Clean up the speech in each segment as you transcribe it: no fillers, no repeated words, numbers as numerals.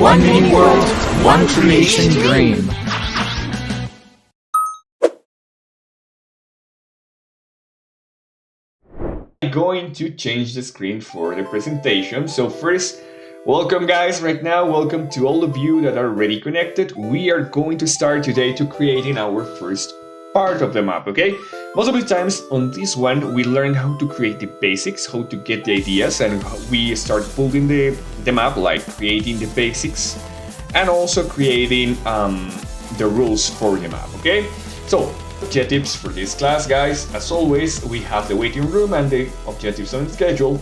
One mini world, one creation dream. I'm going to change the screen for the presentation. So first, welcome guys right now. Welcome to all of you that are already connected. We are going to start today to creating our first part of the map, okay? Most of the times on this one, we learn how to create the basics, how to get the ideas, and we start building the map, like creating the basics and also creating the rules for the map, okay? So, objectives for this class, guys. As always, we have the waiting room and the objectives on schedule.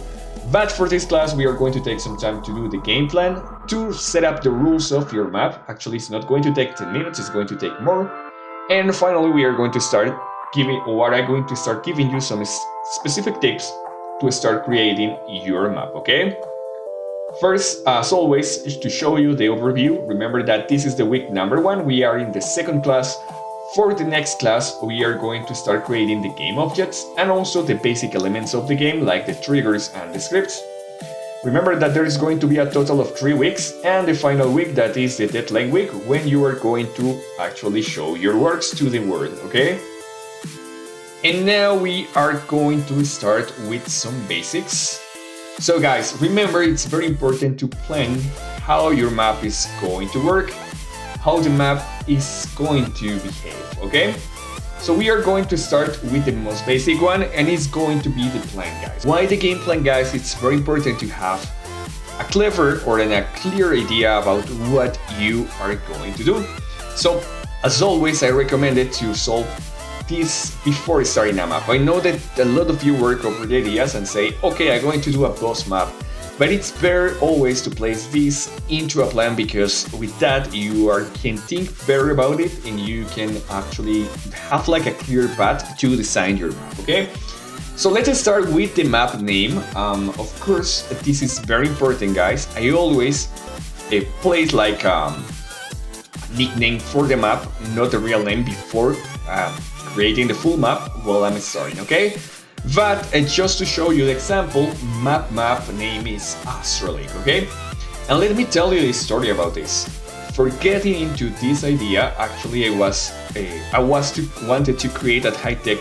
But for this class, we are going to take some time to do the game plan, to set up the rules of your map. Actually, it's not going to take 10 minutes, it's going to take more. And finally, we are going to start giving you some specific tips to start creating your map, okay? First, as always, to show you the overview, remember that this is the week number 1. We are in the second class. For the next class, we are going to start creating the game objects and also the basic elements of the game, like the triggers and the scripts. Remember that there is going to be a total of 3 weeks, and the final week, that is the deadline week, when you are going to actually show your works to the world, okay? And now we are going to start with some basics. So guys, remember, it's very important to plan how your map is going to work, how the map is going to behave, okay? So we are going to start with the most basic one, and it's going to be the plan, guys. Why the game plan, guys? It's very important to have a clever or a clear idea about what you are going to do. So, as always, I recommend it to solve this before starting a map. I know that a lot of you work over the ideas and say, okay, I'm going to do a boss map. But it's better always to place this into a plan, because with that you can think better about it and you can actually have like a clear path to design your map, okay? So let's start with the map name. Of course, this is very important, guys. I always place like a nickname for the map, not the real name, before creating the full map while I'm starting, okay? But just to show you the example, map name is Astrolake, okay? And let me tell you the story about this. For getting into this idea, actually I wanted to create a high-tech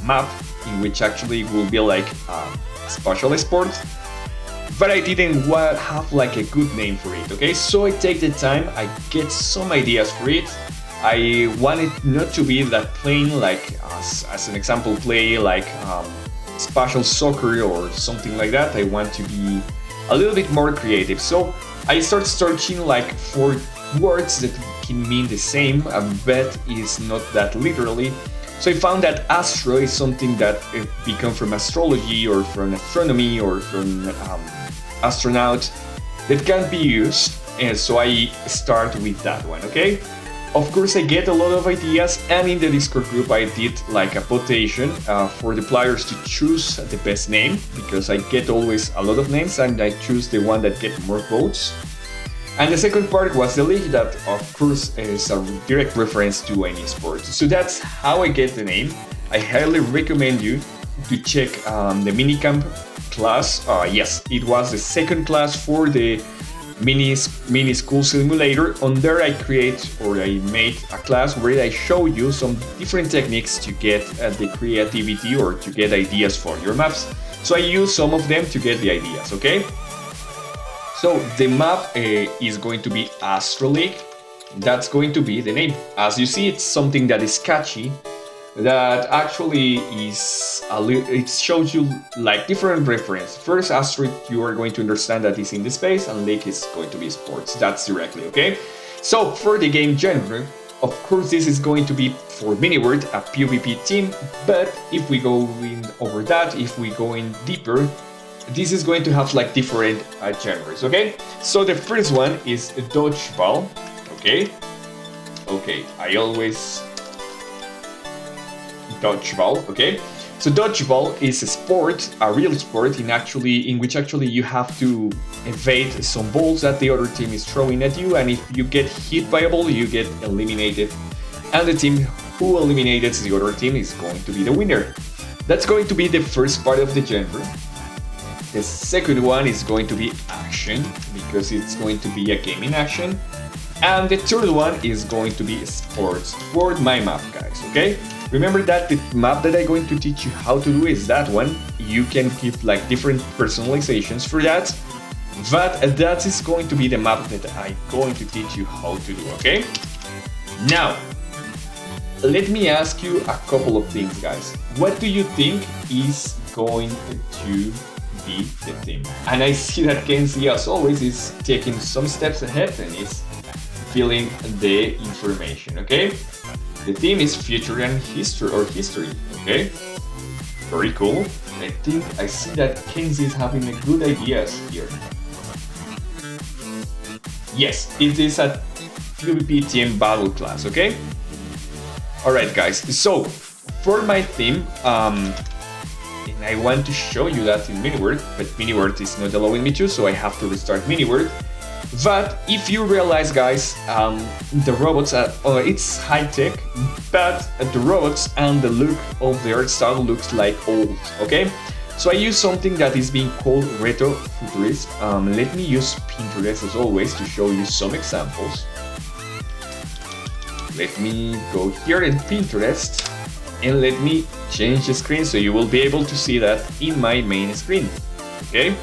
map in which actually will be like special sport, but I didn't have like a good name for it, okay? So I take the time, I get some ideas for it. I wanted not to be that plain, like as an example, play like special soccer or something like that. I want to be a little bit more creative. So I start searching like for words that can mean the same, but is not that literally. So I found that astro is something that become from astrology or from astronomy or from astronaut that can be used. And so I start with that one, okay? Of course, I get a lot of ideas, and in the Discord group I did like a votation for the players to choose the best name, because I get always a lot of names and I choose the one that get more votes. And the second part was the league, that of course is a direct reference to any sport. So that's how I get the name. I highly recommend you to check the MiniCamp class. Yes, it was the second class for the mini school simulator. On there I made a class where I show you some different techniques to get the creativity or to get ideas for your maps. So I use some of them to get the ideas, okay? So the map is going to be Astrolake. That's going to be the name. As you see, it's something that is catchy, that actually is it shows you like different reference. First, asteroid, you are going to understand that it's in the space, and lake is going to be sports. That's directly, okay? So for the game genre, of course, this is going to be for MiniWorld, a PvP team, but if we go in over that, if we go in deeper, this is going to have like different genres, okay? So the first one is dodgeball, okay? Okay, I always dodgeball, okay? So dodgeball is a sport, a real sport, in which actually you have to evade some balls that the other team is throwing at you, and if you get hit by a ball, you get eliminated, and the team who eliminated the other team is going to be the winner. That's going to be the first part of the genre. The second one is going to be action, because it's going to be a game in action. And the third one is going to be sports for my map, guys, okay? Remember that the map that I'm going to teach you how to do is that one. You can keep like different personalizations for that. But that is going to be the map that I'm going to teach you how to do, okay? Now, let me ask you a couple of things, guys. What do you think is going to be the theme? And I see that Kenzie, as always, is taking some steps ahead and is filling the information, okay? The theme is future and history, okay? Very cool. I think I see that Kenzie is having a good ideas here. Yes, it is a PvP team battle class, okay? Alright guys, so for my theme, and I want to show you that in MiniWord, but MiniWord is not allowing me to, so I have to restart MiniWord. But if you realize, guys, the robots are, it's high-tech, but the robots and the look of the art style looks like old, okay? So I use something that is being called retro futurist. Let me use Pinterest as always to show you some examples. Let me go here in Pinterest and let me change the screen so you will be able to see that in my main screen. Okay,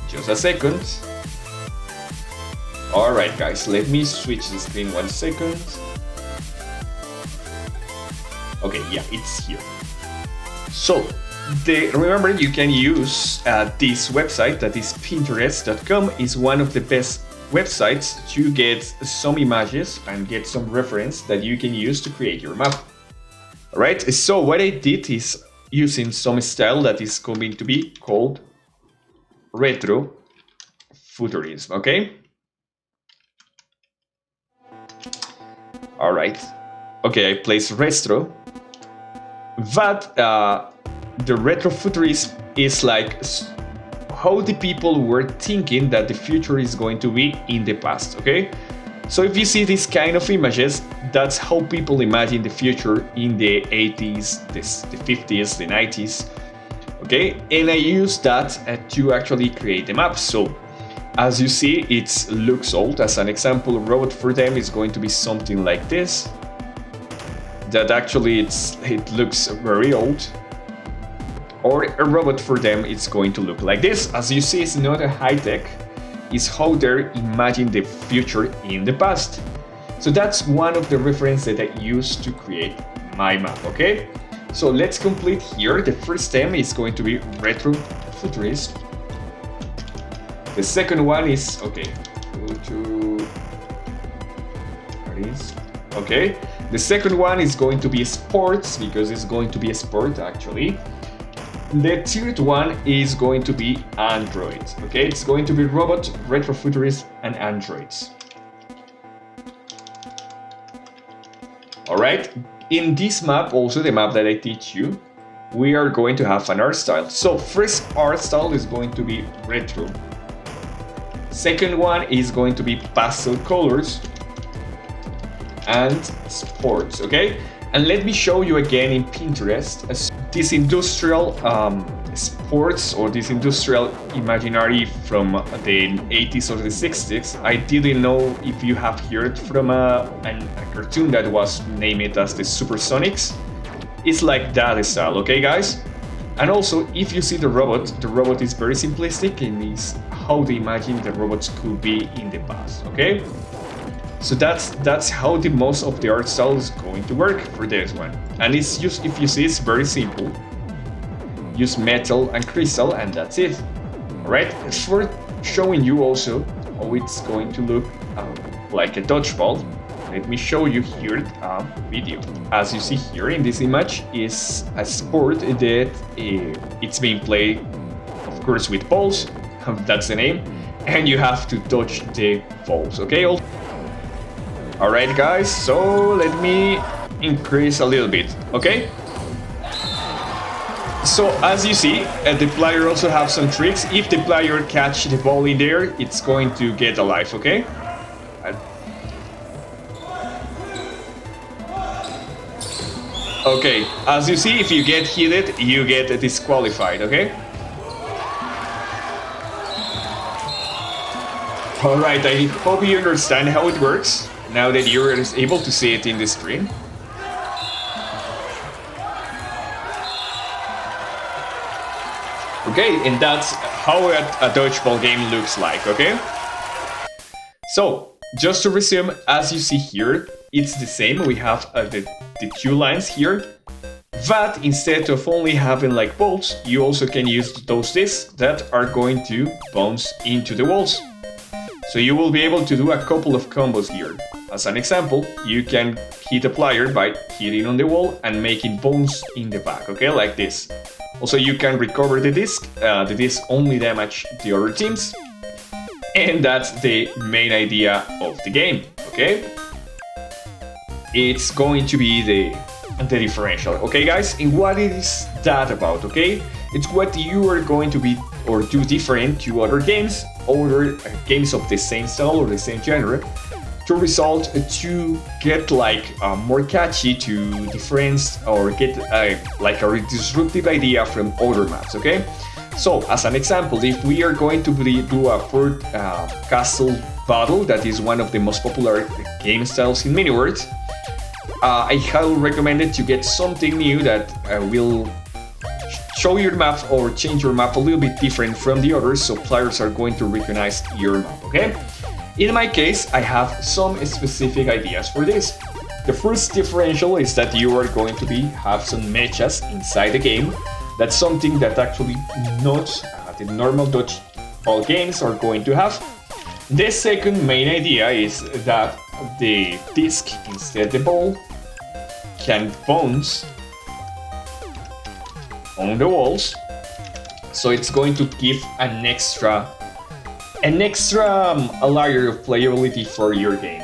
just a second. Alright guys, let me switch the screen 1 second. Okay, yeah, it's here. So, remember you can use this website that is Pinterest.com. is one of the best websites to get some images and get some reference that you can use to create your map. Alright, so what I did is using some style that is going to be called retro futurism, okay? Alright, okay, I place retro, but the retrofuturism is like how the people were thinking that the future is going to be in the past, okay? So if you see these kind of images, that's how people imagine the future in the 80s, the 50s, the 90s, okay? And I use that to actually create the map. So as you see, it looks old. As an example, a robot for them is going to be something like this. That actually it looks very old. Or a robot for them, it's going to look like this. As you see, it's not a high-tech, it's how they imagine the future in the past. So that's one of the references that I use to create my map, okay? So let's complete here. The first theme is going to be retro futurist. The second one is, okay, go to, there it is. Okay, the second one is going to be sports, because it's going to be a sport actually. The third one is going to be Android. Okay, it's going to be robot, retrofuturist, and androids. Alright, in this map, also the map that I teach you, we are going to have an art style. So first art style is going to be retro. Second one is going to be pastel colors and sports, okay? And let me show you again in Pinterest this industrial sports, or this industrial imaginary from the 80s or the 60s. I didn't know if you have heard from a cartoon that was named as the Supersonics. It's like that style, okay guys? And also, if you see the robot is very simplistic and is how they imagine the robots could be in the past, okay? So that's how the most of the art style is going to work for this one. And it's just, if you see, it's very simple. Use metal and crystal and that's it. Alright, for showing you also how it's going to look like a dodgeball, let me show you here a video. As you see here in this image is a sport that it's being played, of course, with balls, that's the name, and you have to dodge the balls, okay? Alright guys, so let me increase a little bit, okay? So as you see, the player also have some tricks. If the player catch the ball in there, it's going to get alive, okay? Okay, as you see, if you get hit, you get disqualified, okay? Alright, I hope you understand how it works, now that you're able to see it in the screen. Okay, and that's how a dodgeball game looks like, okay? So, just to resume, as you see here, it's the same. We have the two lines here, but instead of only having like balls, you also can use those discs that are going to bounce into the walls. So you will be able to do a couple of combos here. As an example, you can hit a player by hitting on the wall and making bounce in the back, okay, like this. Also, you can recover the disc. The disc only damage the other teams. And that's the main idea of the game, okay? It's going to be the differential, okay guys? And what is that about, okay? It's what you are going to be or do different to other games of the same style or the same genre, to result to get like more catchy, to difference or get like a disruptive idea from other maps, okay? So, as an example, if we are going to do a third castle battle, that is one of the most popular game styles in Miniverse, I highly recommend it to get something new that will show your map or change your map a little bit different from the others, so players are going to recognize your map, okay? In my case, I have some specific ideas for this. The first differential is that you are going to have some mechas inside the game. That's something that actually not the normal dodgeball games are going to have. The second main idea is that the disc instead the ball can bounce on the walls, so it's going to give an extra layer of playability for your game.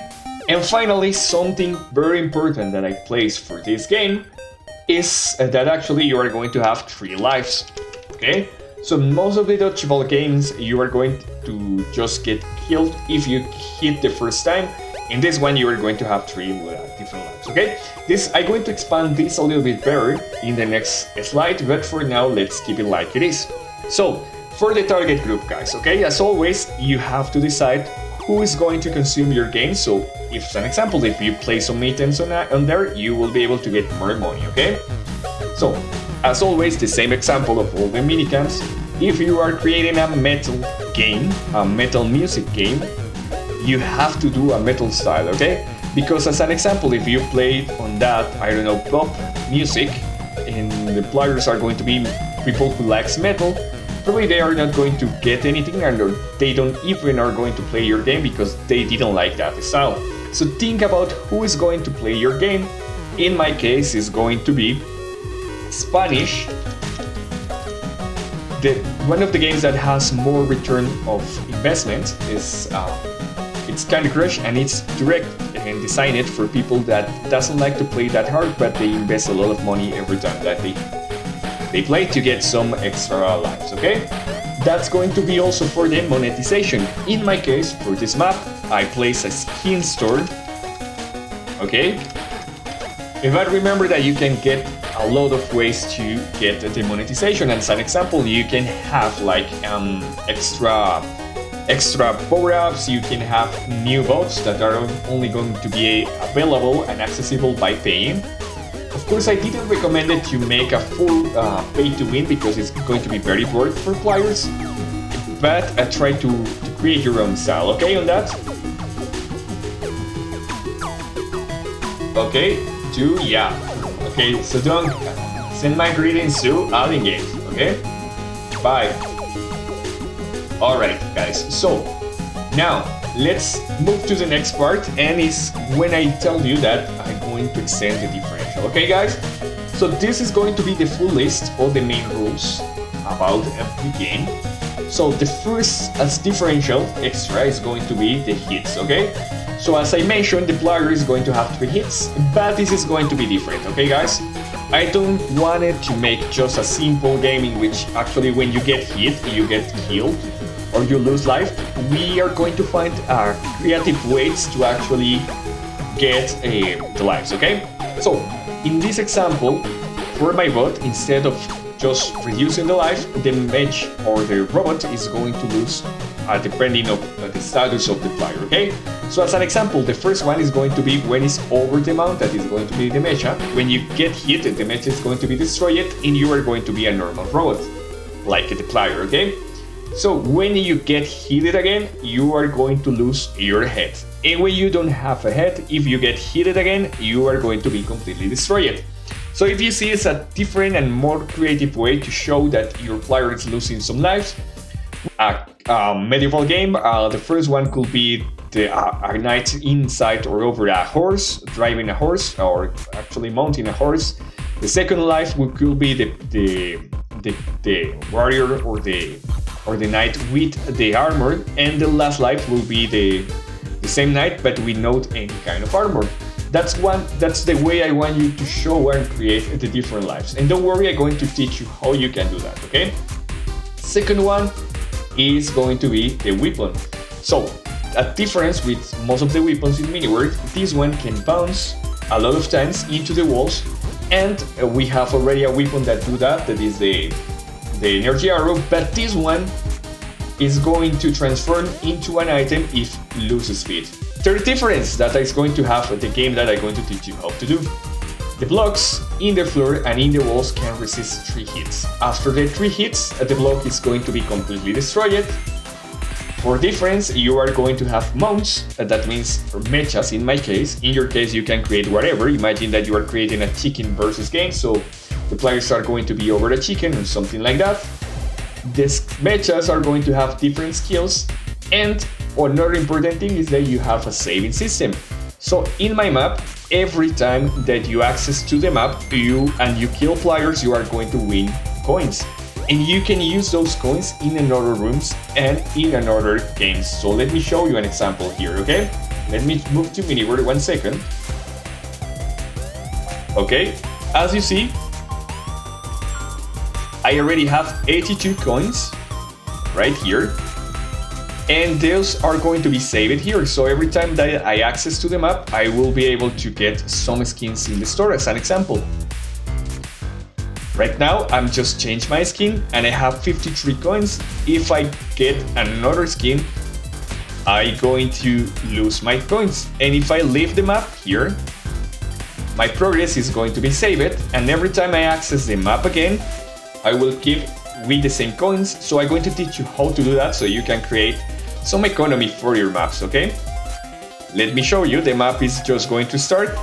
And finally, something very important that I placed for this game is that actually you are going to have 3 lives, okay? So most of the dodgeball games you are going to just get killed if you hit the first time. In this one you are going to have 3 different lives, okay? I'm going to expand this a little bit better in the next slide, but for now let's keep it like it is. So, for the target group, guys, okay? As always, you have to decide who is going to consume your game. So, if as an example, if you play some items on there, you will be able to get more money, okay? So, as always, the same example of all the minicamps. If you are creating a metal game, a metal music game, you have to do a metal style, okay? Because as an example, if you play on that, I don't know, pop music, and the players are going to be people who likes metal, probably they are not going to get anything, and they don't even are going to play your game because they didn't like that style. So think about who is going to play your game. In my case, it's going to be Spanish. One of the games that has more return of investment is it's Candy Crush, and it's direct and designed for people that doesn't like to play that hard, but they invest a lot of money every time that they play to get some extra lives, okay? That's going to be also for the monetization. In my case, for this map, I place a skin store, okay? But remember that you can get a lot of ways to get the monetization. As an example, you can have like extra power-ups, you can have new bots that are only going to be available and accessible by paying. Of course, I didn't recommend it to make a full pay-to-win because it's going to be very boring for players, but try to create your own style, okay, on that? Okay, yeah. Okay, so don't send my greetings to Alien Games, okay? Bye. Alright, guys, so now let's move to the next part, and it's when I tell you that I'm going to extend the differential, okay, guys? So this is going to be the full list of the main rules about every game. So the first as differential extra is going to be the hits, okay? So as I mentioned, the player is going to have 3 hits, but this is going to be different, okay, guys? I don't want it to make just a simple game in which actually when you get hit, you get killed or you lose life. We are going to find creative ways to actually get the lives, okay? So, in this example, for my bot, instead of just reducing the life, the match or the robot is going to lose depending on the status of the player, okay? So as an example, the first one is going to be when it's over the amount, that is going to be the mecha. When you get hit, the mecha is going to be destroyed and you are going to be a normal robot, like the player, okay? So when you get hit again, you are going to lose your head. And when you don't have a head, if you get hit again, you are going to be completely destroyed. So if you see, it's a different and more creative way to show that your player is losing some lives. A medieval game, the first one could be a knight inside or over a horse, driving a horse, or actually mounting a horse. The second life could be the warrior or the knight with the armor, and the last life will be the same knight but without any kind of armor. That's the way I want you to show and create the different lives. And don't worry, I'm going to teach you how you can do that, okay? Second one is going to be the weapon. So, a difference with most of the weapons in MiniWorld, this one can bounce a lot of times into the walls, and we have already a weapon that do that, that is the energy arrow, but this one is going to transform into an item if loses speed. Third difference that is going to have the game that I'm going to teach you how to do. The blocks in the floor and in the walls can resist 3 hits. After the 3 hits, the block is going to be completely destroyed. For difference, you are going to have mounts, that means mechas in my case. In your case, you can create whatever. Imagine that you are creating a chicken versus game, so the players are going to be over a chicken or something like that. These mechas are going to have different skills, and another important thing is that you have a saving system. So in my map, every time that you access to the map, you kill players, you are going to win coins. And you can use those coins in another rooms and in another games. So let me show you an example here, okay? Let me move to MiniWorld 1 second. Okay, as you see, I already have 82 coins right here. And those are going to be saved here. So every time that I access to the map, I will be able to get some skins in the store as an example. Right now, I'm just changed my skin and I have 53 coins. If I get another skin, I'm going to lose my coins. And if I leave the map here, my progress is going to be saved. And every time I access the map again, I will keep with the same coins. So I'm going to teach you how to do that so you can create some economy for your maps, okay? Let me show you. The map is just going to start.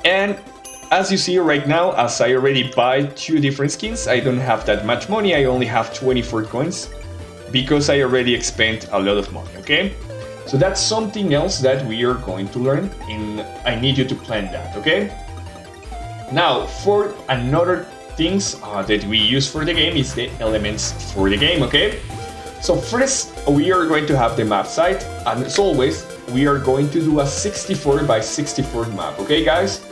And as you see right now, as I already buy 2 different skins, I don't have that much money. I only have 24 coins because I already spent a lot of money, okay? So that's something else that we are going to learn, and I need you to plan that, okay? Now, for another things that we use for the game is the elements for the game, okay? So first, we are going to have the map site, and as always, we are going to do a 64 by 64 map, okay guys?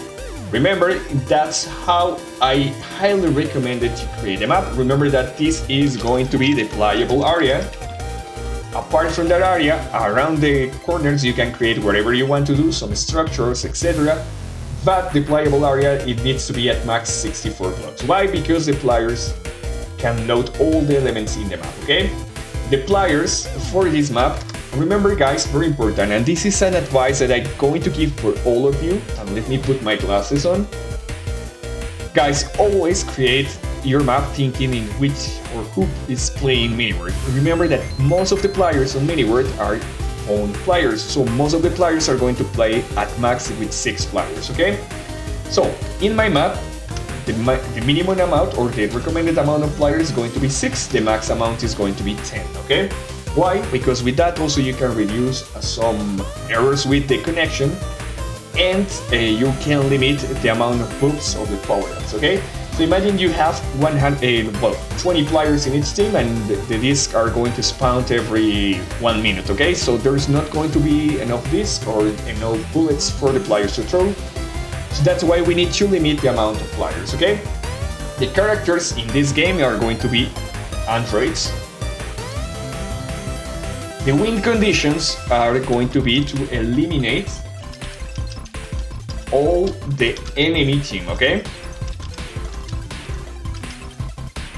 Remember, that's how I highly recommend it to create a map. Remember that this is going to be the playable area. Apart from that area, around the corners you can create whatever you want to do, some structures, etc. But the playable area, it needs to be at max 64 blocks. Why? Because the players can load all the elements in the map, okay? The players for this map, remember guys, very important, and this is an advice that I'm going to give for all of you, and let me put my glasses on. Guys, always create your map thinking in which or who is playing MiniWorld. Remember that most of the players on MiniWorld are own players, so most of the players are going to play at max with 6 players, okay? So, in my map, the minimum amount or the recommended amount of players is going to be 6, the max amount is going to be 10, okay? Why? Because with that also you can reduce some errors with the connection, and you can limit the amount of moves of the power-ups, okay? So imagine you have 20 players in each team, and the discs are going to spawn every 1 minute, okay? So there's not going to be enough discs or enough bullets for the players to throw. So that's why we need to limit the amount of players, okay? The characters in this game are going to be androids. The win conditions are going to be to eliminate all the enemy team, okay?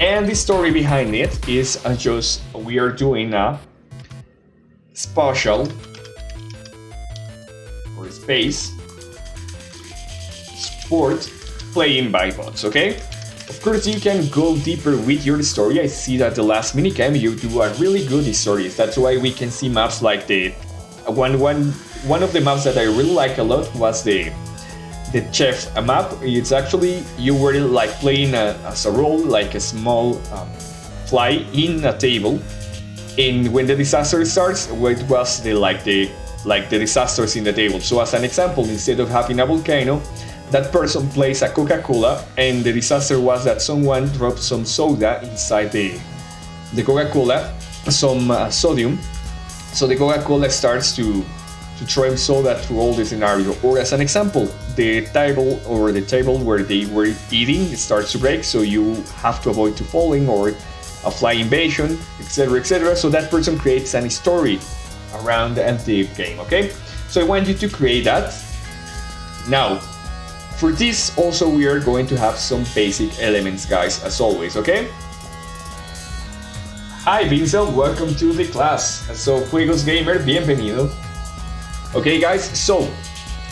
And the story behind it is just we are doing a spatial or space sport playing by bots, okay? Of course, you can go deeper with your story. I see that the last minicamp you do a really good story. That's why we can see maps like the one of the maps that I really like a lot was the chef map. It's actually you were like playing as a role, like a small fly in a table, and when the disaster starts, it was the disasters in the table. So as an example, instead of having a volcano, that person plays a Coca-Cola, and the disaster was that someone dropped some soda inside the Coca-Cola, some sodium. So the Coca-Cola starts to throw soda through all the scenario. Or as an example, the table where they were eating starts to break, so you have to avoid to falling or a fly invasion, etc., etc. So that person creates a story around the game. Okay, so I want you to create that. Now, for this also we are going to have some basic elements, guys, as always. Okay. Hi Vincel, welcome to the class. So Juegos Gamer, bienvenido. Okay guys, so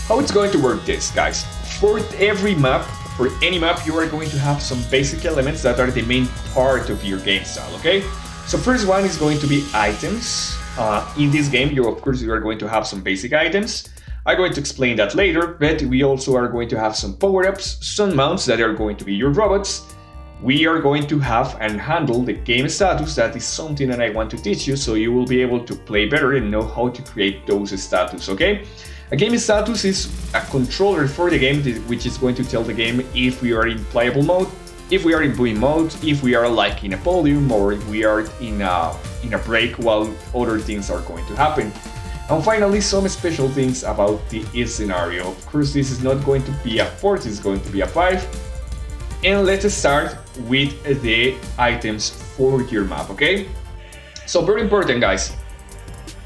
how it's going to work this, guys? For every map, for any map, you are going to have some basic elements that are the main part of your game style, okay? So first one is going to be items. In this game, you are going to have some basic items. I'm going to explain that later, but we also are going to have some power-ups, some mounts that are going to be your robots. We are going to have and handle the game status. That is something that I want to teach you, so you will be able to play better and know how to create those status, okay? A game status is a controller for the game, which is going to tell the game if we are in playable mode, if we are in buoy mode, if we are like in a podium, or if we are in a break while other things are going to happen. And finally, some special things about the if scenario. Of course, this is not going to be a 4, it's going to be a 5. And let's start with the items for your map, okay? So very important, guys.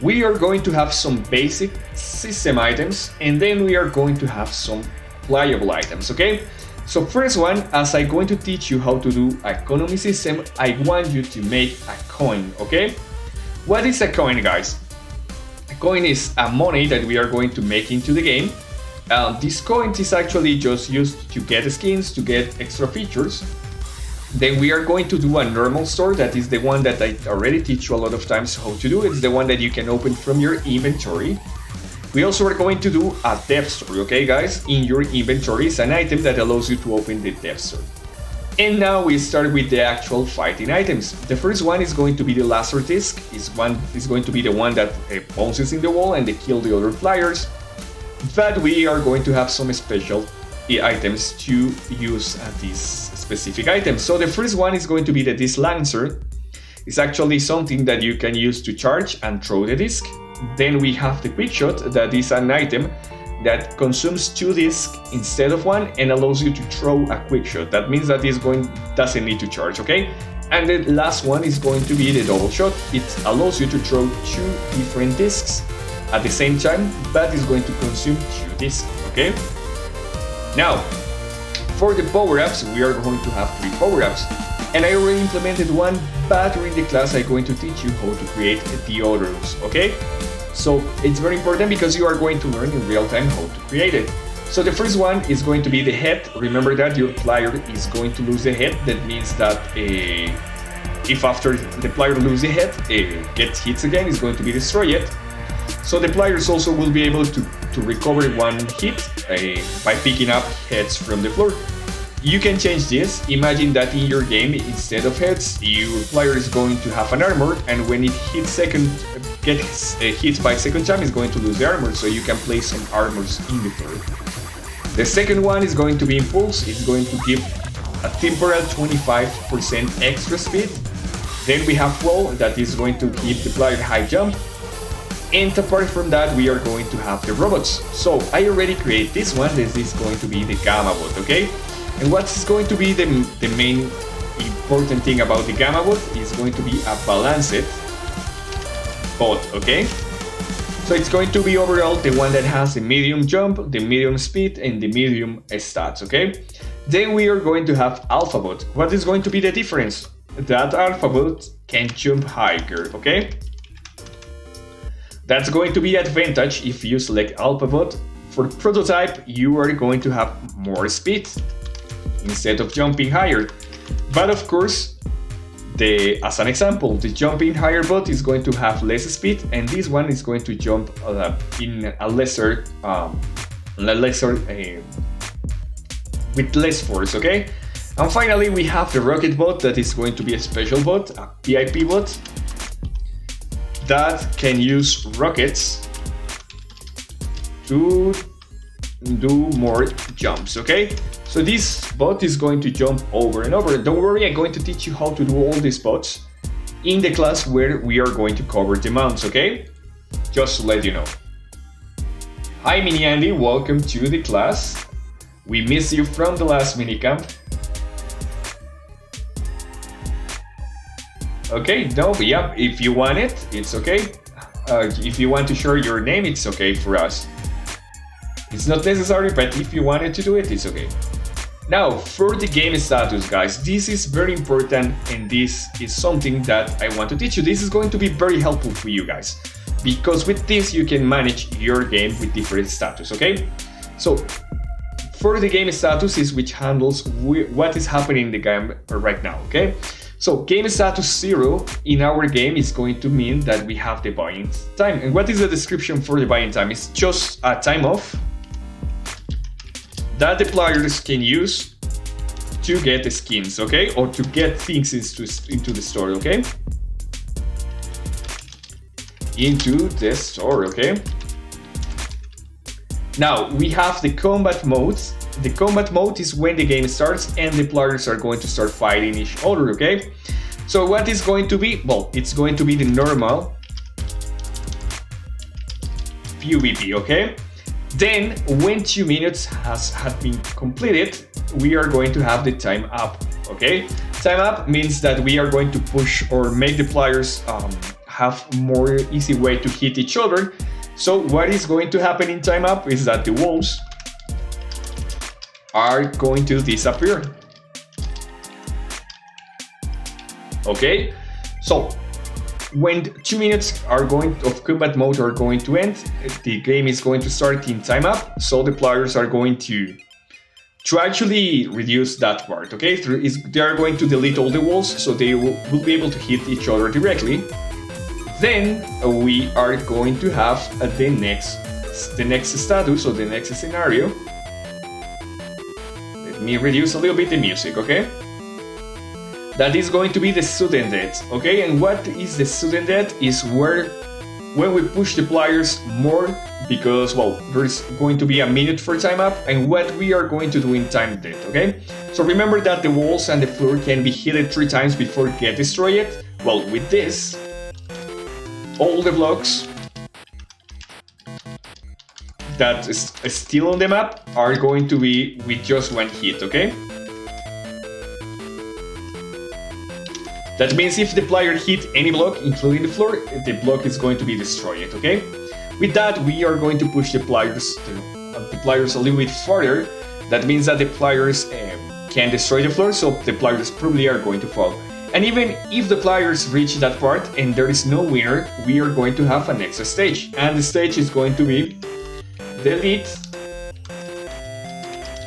We are going to have some basic system items, and then we are going to have some playable items, okay? So first one, as I'm going to teach you how to do economy system, I want you to make a coin, okay? What is a coin, guys? A coin is a money that we are going to make into the game. This coin is actually just used to get skins, to get extra features. Then we are going to do a normal store, that is the one that I already teach you a lot of times how to do. It's the one that you can open from your inventory. We also are going to do a depth store, okay guys? In your inventory is an item that allows you to open the depth store. And now we start with the actual fighting items. The first one is going to be the laserdisc. It's going to be the one that bounces in the wall and they kill the other flyers. But we are going to have some special items to use these specific items. So the first one is going to be the disc lancer. It's actually something that you can use to charge and throw the disc. Then we have the quick shot, that is an item that consumes 2 discs instead of 1 and allows you to throw a quick shot. That means that this doesn't need to charge, okay? And the last one is going to be the double shot. It allows you to throw 2 different discs at the same time, but it's going to consume 2 discs, okay? Now, for the power-ups, we are going to have 3 power-ups. And I already implemented one, but during the class I'm going to teach you how to create the others, okay? So it's very important because you are going to learn in real time how to create it. So the first one is going to be the head. Remember that your player is going to lose the head. That means that if after the player loses the head, gets hits again, it's going to be destroyed. So the players also will be able to recover 1 hit by picking up heads from the floor. You can change this. Imagine that in your game, instead of heads, your player is going to have an armor, and when it gets hit by second time, it's going to lose the armor, so you can place some armors in the floor. The second one is going to be impulse. It's going to give a temporal 25% extra speed. Then we have roll, that is going to give the player high jump. And apart from that, we are going to have the robots. So I already created this one. This is going to be the Gamma bot, okay? And what's going to be the main important thing about the Gamma bot is going to be a balanced bot, okay? So it's going to be overall the one that has the medium jump, the medium speed, and the medium stats, okay? Then we are going to have Alpha bot. What is going to be the difference? that alphabet can jump higher, okay? That's going to be advantage if you select alphabet. For prototype, you are going to have more speed instead of jumping higher. But of course, as an example, the jumping higher bot is going to have less speed, and this one is going to jump in a lesser with less force, okay? And finally, we have the rocket bot that is going to be a special bot, a VIP bot, that can use rockets to do more jumps, okay? So this bot is going to jump over and over. Don't worry, I'm going to teach you how to do all these bots in the class where we are going to cover the mounts, okay? Just to let you know. Hi Mini Andy, welcome to the class. We miss you from the last minicamp. Okay, no, yeah, if you want it, it's okay. If you want to share your name, it's okay for us. It's not necessary, but if you wanted to do it, it's okay. Now, for the game status, guys, this is very important, and this is something that I want to teach you. This is going to be very helpful for you guys, because with this, you can manage your game with different status, okay? So, for the game status is which handles what is happening in the game right now, okay? So game status 0 in our game is going to mean that we have the buy-in time. And what is the description for the buy-in time? It's just a time off that the players can use to get the skins, okay? Or to get things into the store, okay? Into the store, okay? Now, we have the combat modes. The combat mode is when the game starts and the players are going to start fighting each other, okay? So what is going to be? Well, it's going to be the normal PvP, okay? Then, when 2 minutes had been completed, we are going to have the time up, okay? Time up means that we are going to push or make the players have more easy way to hit each other. So what is going to happen in time up is that the walls are going to disappear. Okay, so when 2 minutes of combat mode are going to end, the game is going to start in time up. So the players are going to actually reduce that part. Okay, they are going to delete all the walls, so they will be able to hit each other directly. Then we are going to have the next status or the next scenario. Let me reduce a little bit the music, okay? That is going to be the sudden death, okay? And what is the sudden death is when we push the players more, because, well, there's going to be a minute for time up, and what we are going to do in time death, okay? So remember that the walls and the floor can be hit 3 times before get destroyed. Well, with this, all the blocks that is still on the map are going to be with just 1 hit, okay? That means if the player hit any block, including the floor, the block is going to be destroyed, okay? With that, we are going to push the players a little bit further. That means that the players can destroy the floor, so the players probably are going to fall. And even if the players reach that part and there is no winner, we are going to have a next stage. And the stage is going to be delete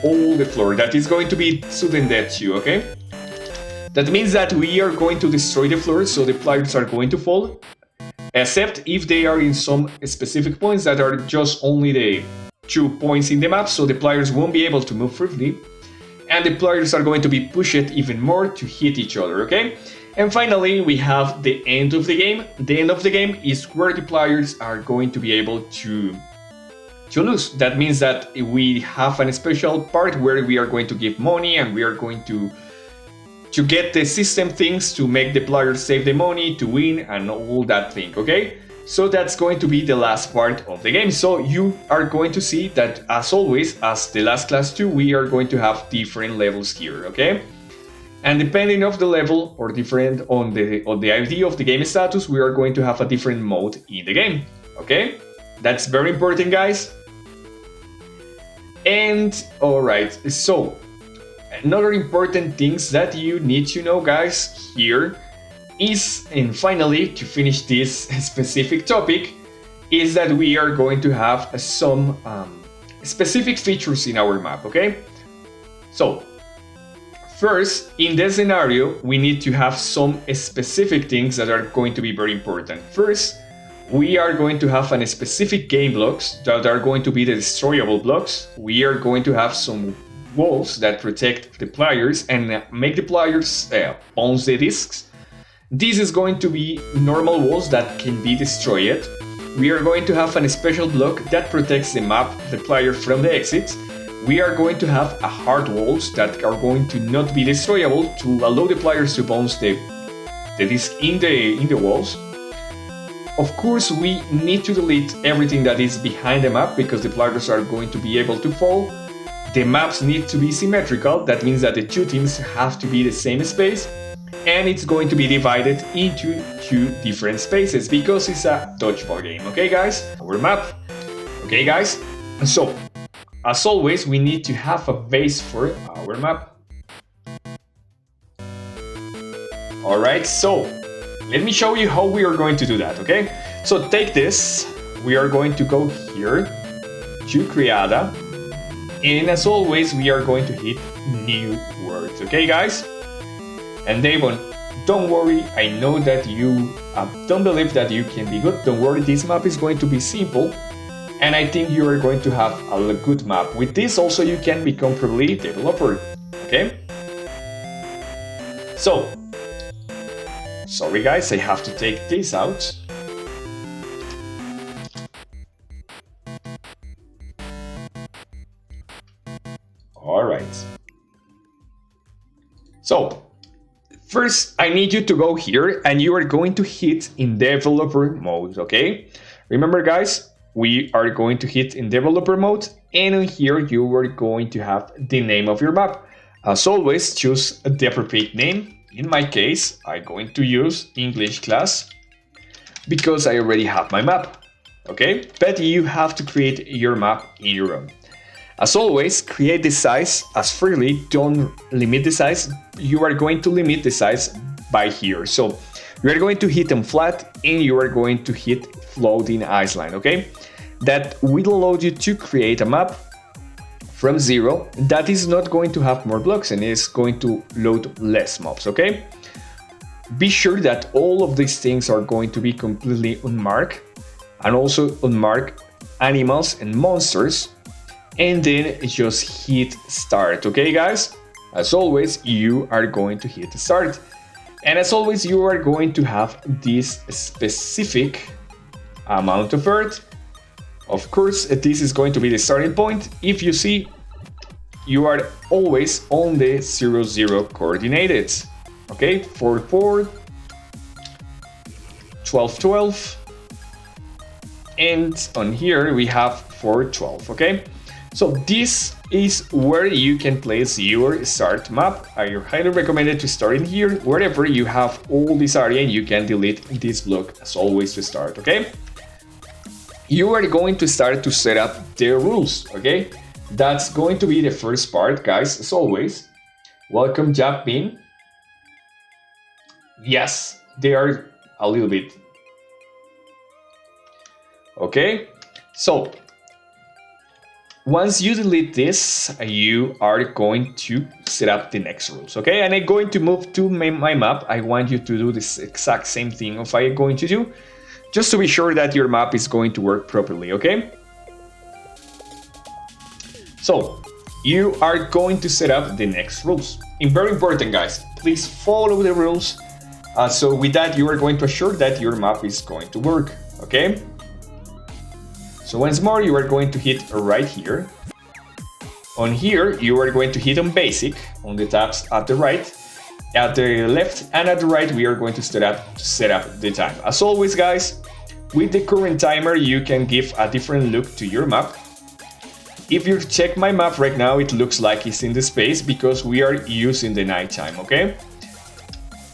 all the floor. That is going to be sudden death too, okay? That means that we are going to destroy the floor, so the players are going to fall, except if they are in some specific points that are just only the 2 points in the map, so the players won't be able to move freely, and the players are going to be pushed even more to hit each other, okay? And finally, we have the end of the game. The end of the game is where the players are going to be able to lose. That means that we have a special part where we are going to give money and we are going to get the system things to make the players save the money, to win, and all that thing, okay? So that's going to be the last part of the game. So you are going to see that, as always, as the last class too, we are going to have different levels here, okay? And depending of the level or different on the idea of the game status, we are going to have a different mode in the game, okay? That's very important, guys. And all right, so Another important things that you need to know, guys, here is, and finally, to finish this specific topic, is that we are going to have some specific features in our map, okay? So, first, in this scenario, we need to have some specific things that are going to be very important. First, we are going to have a specific game blocks that are going to be the destroyable blocks. We are going to have some walls that protect the players and make the players bounce the discs. This is going to be normal walls that can be destroyed. We are going to have a special block that protects the map, the player from the exits. We are going to have a hard walls that are going to not be destroyable to allow the players to bounce the disc in the walls. Of course, we need to delete everything that is behind the map because the players are going to be able to fall. The maps need to be symmetrical. That means that the two teams have to be the same space, and it's going to be divided into two different spaces because it's a dodgeball game. Okay, guys? Our map. Okay, guys? So, as always, we need to have a base for our map. Alright, so let me show you how we are going to do that, okay? So take this, we are going to go here to Creada, and as always, we are going to hit new words, okay, guys? And Davon, don't worry, I know that you don't believe that you can be good. Don't worry, this map is going to be simple, and I think you are going to have a good map. With this also you can become probably developer, okay? So, sorry guys, I have to take this out. Alright. So, first I need you to go here and you are going to hit in developer mode, okay? Remember guys, we are going to hit in developer mode, and on here you are going to have the name of your map. As always, choose the appropriate name. In my case, I'm going to use English class because I already have my map, okay? But you have to create your map in your own. As always, create the size as freely, don't limit the size. You are going to limit the size by here. So you are going to hit them flat and you are going to hit floating iceland, okay? That will allow you to create a map from 0 that is not going to have more blocks and is going to load less mobs, okay? Be sure that all of these things are going to be completely unmarked, and also unmarked animals and monsters, and then just hit start, okay guys? As always, you are going to hit start, and as always you are going to have this specific amount of earth. Of course, this is going to be the starting point. If you see, you are always on the 0, 0 coordinates. Okay, 4, 4, 12, 12, and on here we have 4, 12, okay? So this is where you can place your start map. I highly recommend it to start in here. Wherever you have all this area, and you can delete this block as always to start, okay? You are going to start to set up the rules, okay? That's going to be the first part, guys, as always. Welcome, Japin. Yes, they are a little bit. Okay, so once you delete this, you are going to set up the next rules, okay? And I'm going to move to my map. I want you to do this exact same thing of I'm going to do, just to be sure that your map is going to work properly, okay? So, you are going to set up the next rules. And very important, guys, please follow the rules. So with that, you are going to assure that your map is going to work, okay? So once more, you are going to hit right here. On here, you are going to hit on basic, on the tabs at the right. At the left and at the right, we are going to set up the time. As always, guys, with the current timer, you can give a different look to your map. If you check my map right now, it looks like it's in the space because we are using the nighttime, okay?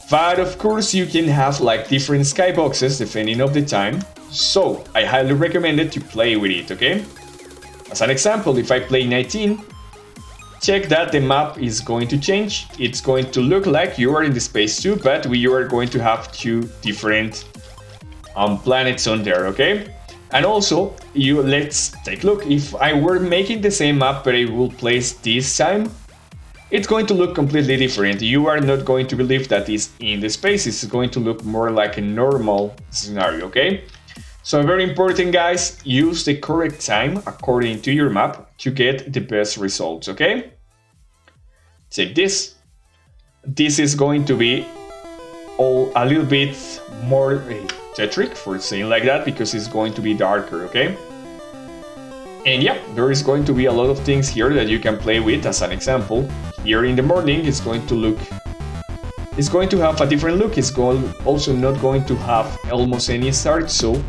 But of course, you can have like different skyboxes depending on the time. So I highly recommend it to play with it, okay? As an example, if I play 19, check that the map is going to change. It's going to look like you are in the space too, but you are going to have two different planets on there, okay? And also, let's take a look. If I were making the same map, but I will place this time, it's going to look completely different. You are not going to believe that it's in the space. It's going to look more like a normal scenario, okay? So very important, guys, use the correct time according to your map to get the best results, okay? Take this. This is going to be a little bit more Tetric, for saying like that, because it's going to be darker, okay? And yeah, there is going to be a lot of things here that you can play with. As an example, here in the morning it's going to have a different look. It's also not going to have almost any stars, so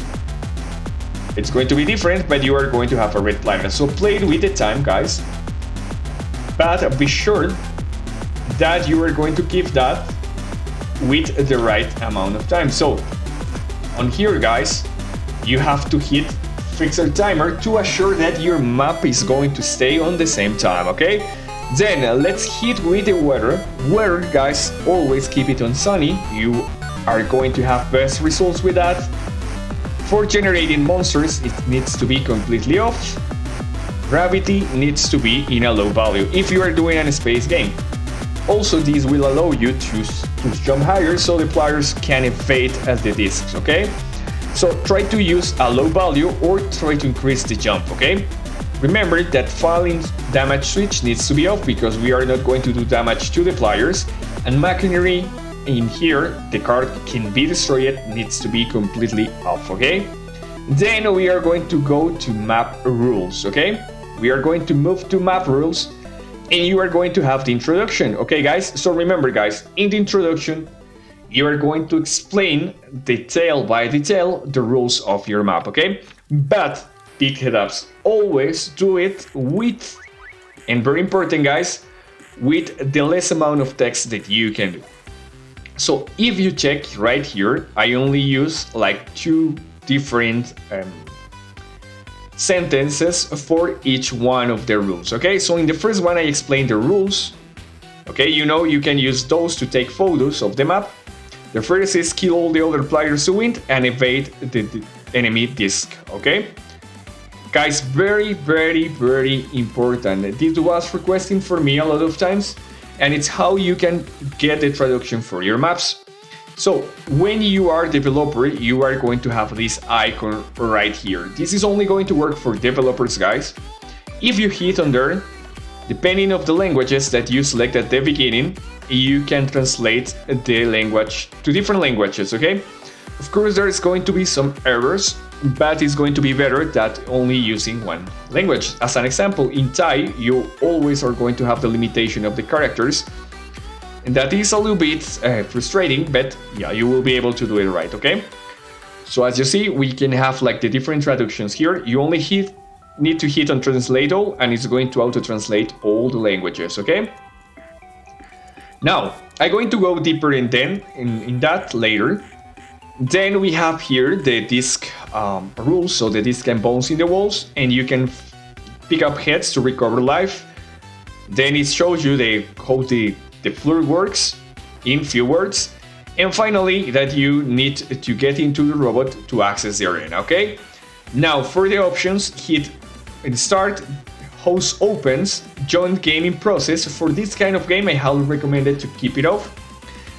it's going to be different, but you are going to have a red planet. So play it with the time, guys, but be sure that you are going to keep that with the right amount of time. So on here, guys, you have to hit fixer timer to assure that your map is going to stay on the same time, okay? Then let's hit with the weather. Weather, guys, always keep it on sunny. You are going to have best results with that. For generating monsters, it needs to be completely off. Gravity needs to be in a low value if you are doing a space game. Also, this will allow you to jump higher so the players can evade at the discs, okay? So try to use a low value or try to increase the jump, okay? Remember that falling damage switch needs to be off because we are not going to do damage to the players, and machinery in here, the card can be destroyed, needs to be completely off, okay? Then we are going to go to map rules, okay? We are going to move to map rules, and you are going to have the introduction, okay, guys? So remember, guys, in the introduction, you are going to explain detail by detail the rules of your map, okay? But big head-ups, always do it with, and very important, guys, with the less amount of text that you can do. So if you check right here, I only use like 2 different sentences for each one of the rules, okay? So in the first one I explain the rules, okay? You know, you can use those to take photos of the map. The first is kill all the other players to win and evade the enemy disc, okay? Guys, very, very, very important. This was requesting for me a lot of times, and it's how you can get the traduction for your maps. So when you are a developer, you are going to have this icon right here. This is only going to work for developers, guys. If you hit on there, depending on the languages that you select at the beginning, you can translate the language to different languages, okay? Of course, there is going to be some errors, but it's going to be better than only using one language. As an example, in Thai, you always are going to have the limitation of the characters, and that is a little bit frustrating, but yeah, you will be able to do it right, okay? So as you see, we can have like the different traductions here. You only need to hit on translate all, and it's going to auto-translate all the languages, okay? Now, I'm going to go deeper in that later. Then we have here the disc rules, so the disc can bounce in the walls, and you can pick up heads to recover life. Then it shows you how the floor works in few words. And finally, that you need to get into the robot to access the arena, okay? Now, for the options, hit start, host opens, join gaming process. For this kind of game, I highly recommend it to keep it off,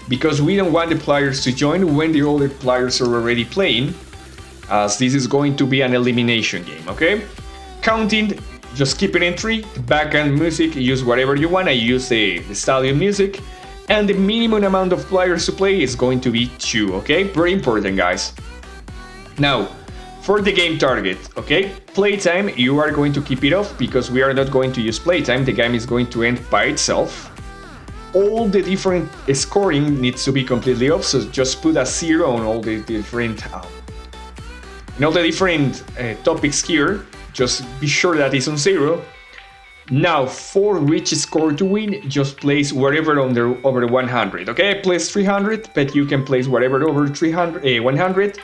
because we don't want the players to join when the other players are already playing, as this is going to be an elimination game, okay? Counting, just keep it in 3. The background music, use whatever you want. I use the stadium music. And the minimum amount of players to play is going to be 2, okay? Very important, guys. Now, for the game target, okay? Playtime, you are going to keep it off, because we are not going to use playtime. The game is going to end by itself. All the different scoring needs to be completely off, so just put a 0 on all the different topics here. Just be sure that it's on 0. Now, for which score to win, just place whatever over 100. Okay, I place 300, but you can place whatever over 100.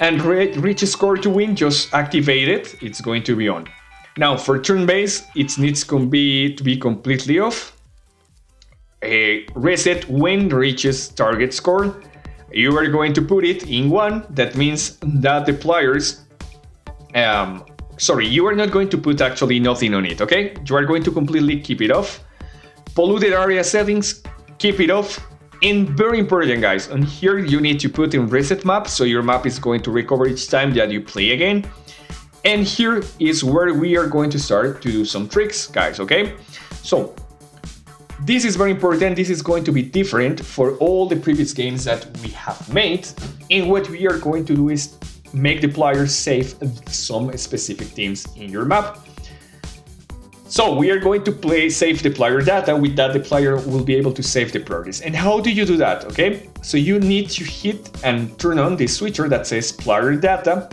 And reach score to win, just activate it. It's going to be on. Now for turn-based, it needs to be completely off. Reset when reaches target score. You are going to put it in 1. That means that the players, you are not going to put actually nothing on it, okay? You are going to completely keep it off. Polluted area settings, keep it off. And very important, guys, on here you need to put in reset map, so your map is going to recover each time that you play again. And here is where we are going to start to do some tricks, guys, okay? So this is very important. This is going to be different for all the previous games that we have made. And what we are going to do is make the players save some specific teams in your map. So we are going to save the player data. With that, the player will be able to save the progress. And how do you do that? Okay, so you need to hit and turn on the switcher that says player data.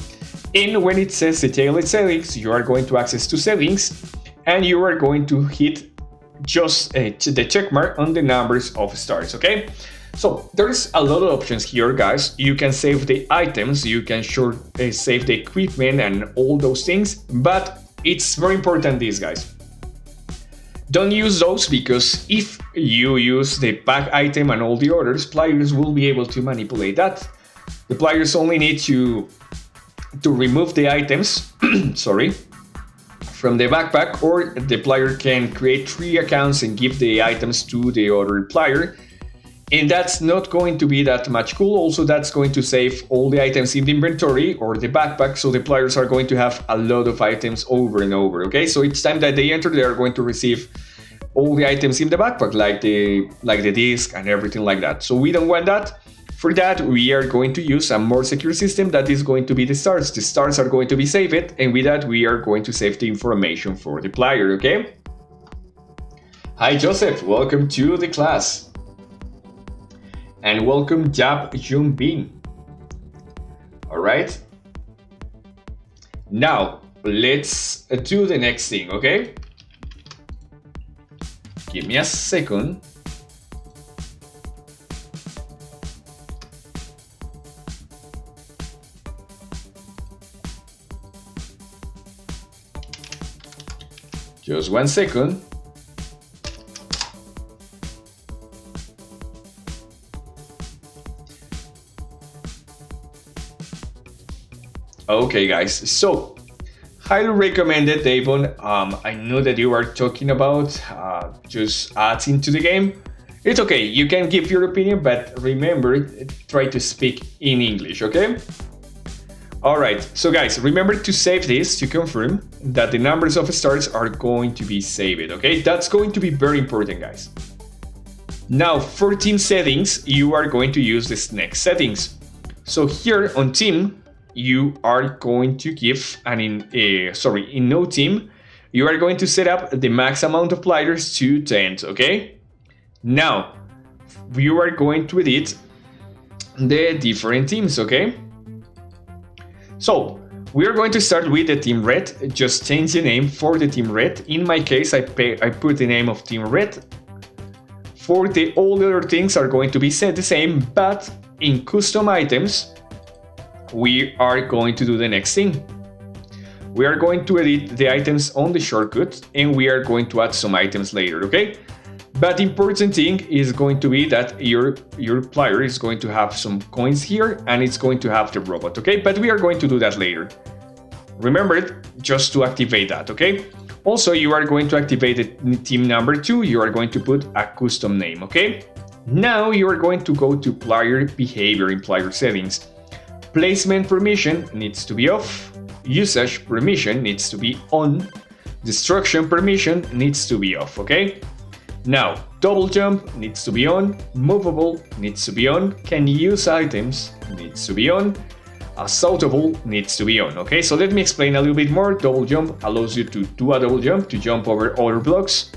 And when it says detailed settings, you are going to access to settings, and you are going to hit just the check mark on the numbers of stars. Okay, so there's a lot of options here, guys. You can save the items, you can save the equipment and all those things, but it's very important, these guys. Don't use those, because if you use the back item and all the others, players will be able to manipulate that. The players only need to remove the items from the backpack, or the player can create 3 accounts and give the items to the other player. And that's not going to be that much cool. Also, that's going to save all the items in the inventory or the backpack, so the players are going to have a lot of items over and over, okay? So each time that they enter, they are going to receive all the items in the backpack, like the disc and everything like that. So we don't want that. For that, we are going to use a more secure system that is going to be the stars. The stars are going to be saved, and with that, we are going to save the information for the player, okay? Hi, Joseph. Welcome to the class. And welcome, Jab Junbin. All right. Now, let's do the next thing, okay? Give me a second. Just 1 second. Okay, guys, so highly recommended, Davon. I know that you are talking about just ads into the game. It's okay, you can give your opinion, but remember, try to speak in English, okay? All right, so guys, remember to save this to confirm that the numbers of stars are going to be saved, okay? That's going to be very important, guys. Now, for team settings, you are going to use this next settings. So here on team, you are going to give, and in no team, you are going to set up the max amount of players to 10, okay? Now, you are going to edit the different teams, okay? So, we are going to start with the team red. Just change the name for the team red. In my case, I put the name of team red. For all the other things are going to be set the same, but in custom items, we are going to do the next thing. We are going to edit the items on the shortcut, and we are going to add some items later, okay? But the important thing is going to be that your player is going to have some coins here, and it's going to have the robot, okay? But we are going to do that later. Remember just to activate that, okay? Also, you are going to activate the team number 2. You are going to put a custom name, okay? Now you are going to go to player behavior in player settings. Placement permission needs to be off. Usage permission needs to be on. Destruction permission needs to be off, okay? Now, double jump needs to be on. Movable needs to be on. Can use items needs to be on. Assaultable needs to be on, okay? So let me explain a little bit more. Double jump allows you to do a double jump to jump over other blocks.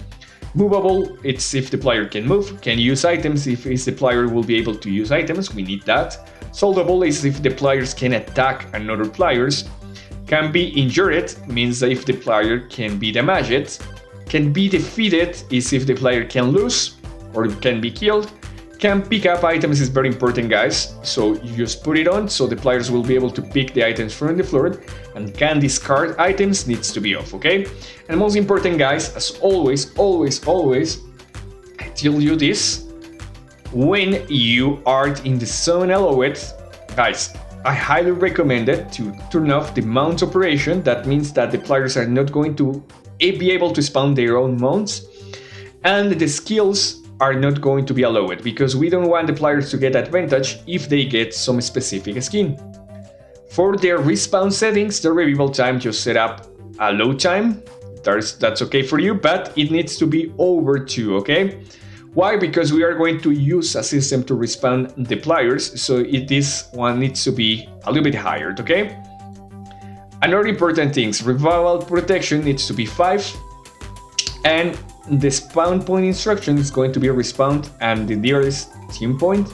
Movable, it's if the player can move. Can use items, if the player will be able to use items, we need that. Solvable is if the players can attack another players. Can be injured means that if the player can be damaged. Can be defeated is if the player can lose or can be killed. can pick up items is very important, guys. So you just put it on, so the players will be able to pick the items from the floor, and can discard items needs to be off, okay? And most important, guys, as always, I tell you this, when you are in the zone allowed, guys, I highly recommend it to turn off the mount operation. That means that the players are not going to be able to spawn their own mounts, and the skills are not going to be allowed, because we don't want the players to get advantage if they get some specific skin. For their respawn settings, the revival time, just set up a load time. That's okay for you, but it needs to be over 2, okay? Why? Because we are going to use a system to respawn the players, so this one needs to be a little bit higher, okay? Another important thing, revival protection needs to be 5, and the spawn point instruction is going to be respawned and the nearest team point.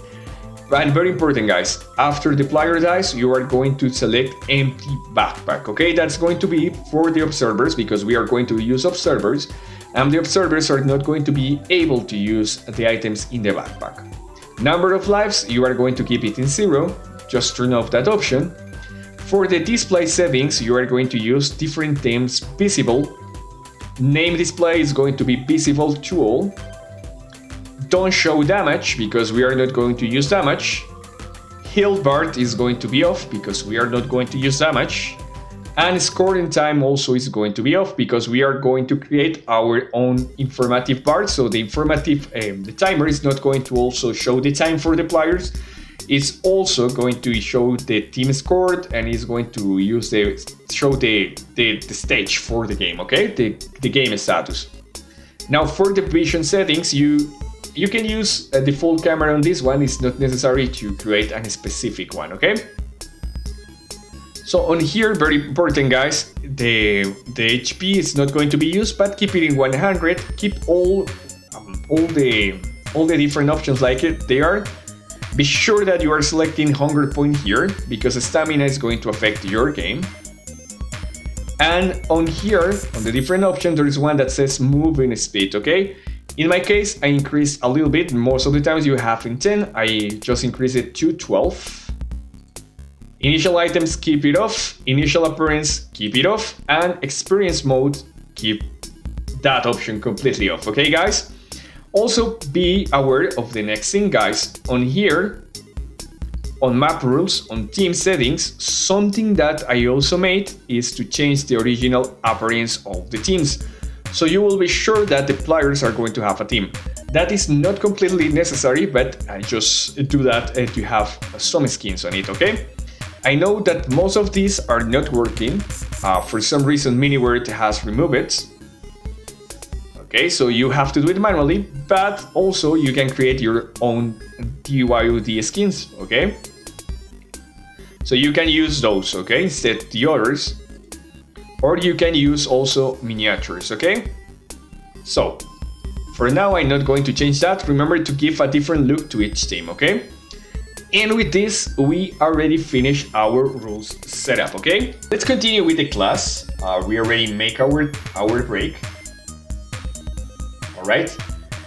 And very important, guys, after the player dies, you are going to select empty backpack, okay? That's going to be for the observers, because we are going to use observers, and the observers are not going to be able to use the items in the backpack. Number of lives, you are going to keep it in 0, just turn off that option. For the display settings, you are going to use different themes visible. Name display is going to be visible to all. Don't show damage, because we are not going to use damage. Health bar is going to be off, because we are not going to use damage. And scoring time also is going to be off, because we are going to create our own informative bar. So the the timer is not going to also show the time for the players. It's also going to show the team scored, and is going to show the stage for the game, okay? The game status. Now for the vision settings, you can use a default camera on this one. It's not necessary to create a specific one, okay? So on here, very important, guys, the HP is not going to be used, but keep it in 100. Keep all the different options like they are. Be sure that you are selecting hunger point here, because stamina is going to affect your game. And on here, on the different options, there is one that says moving speed, okay? In my case, I increased a little bit. Most of the times you have in 10, I just increase it to 12. Initial items, keep it off. Initial appearance, keep it off. And experience mode, keep that option completely off, okay, guys? Also, be aware of the next thing, guys. On here, on map rules, on team settings, something that I also made is to change the original appearance of the teams. So you will be sure that the players are going to have a team. That is not completely necessary, but I just do that to have some skins on it, okay? I know that most of these are not working. For some reason, MiniWord has removed it. Okay, so you have to do it manually, but also you can create your own DYOD skins, okay? So you can use those, okay, instead the others. Or you can use also miniatures, okay? So, for now I'm not going to change that. Remember to give a different look to each team, okay? And with this, we already finished our rules setup, okay? Let's continue with the class. We already make our break. Alright?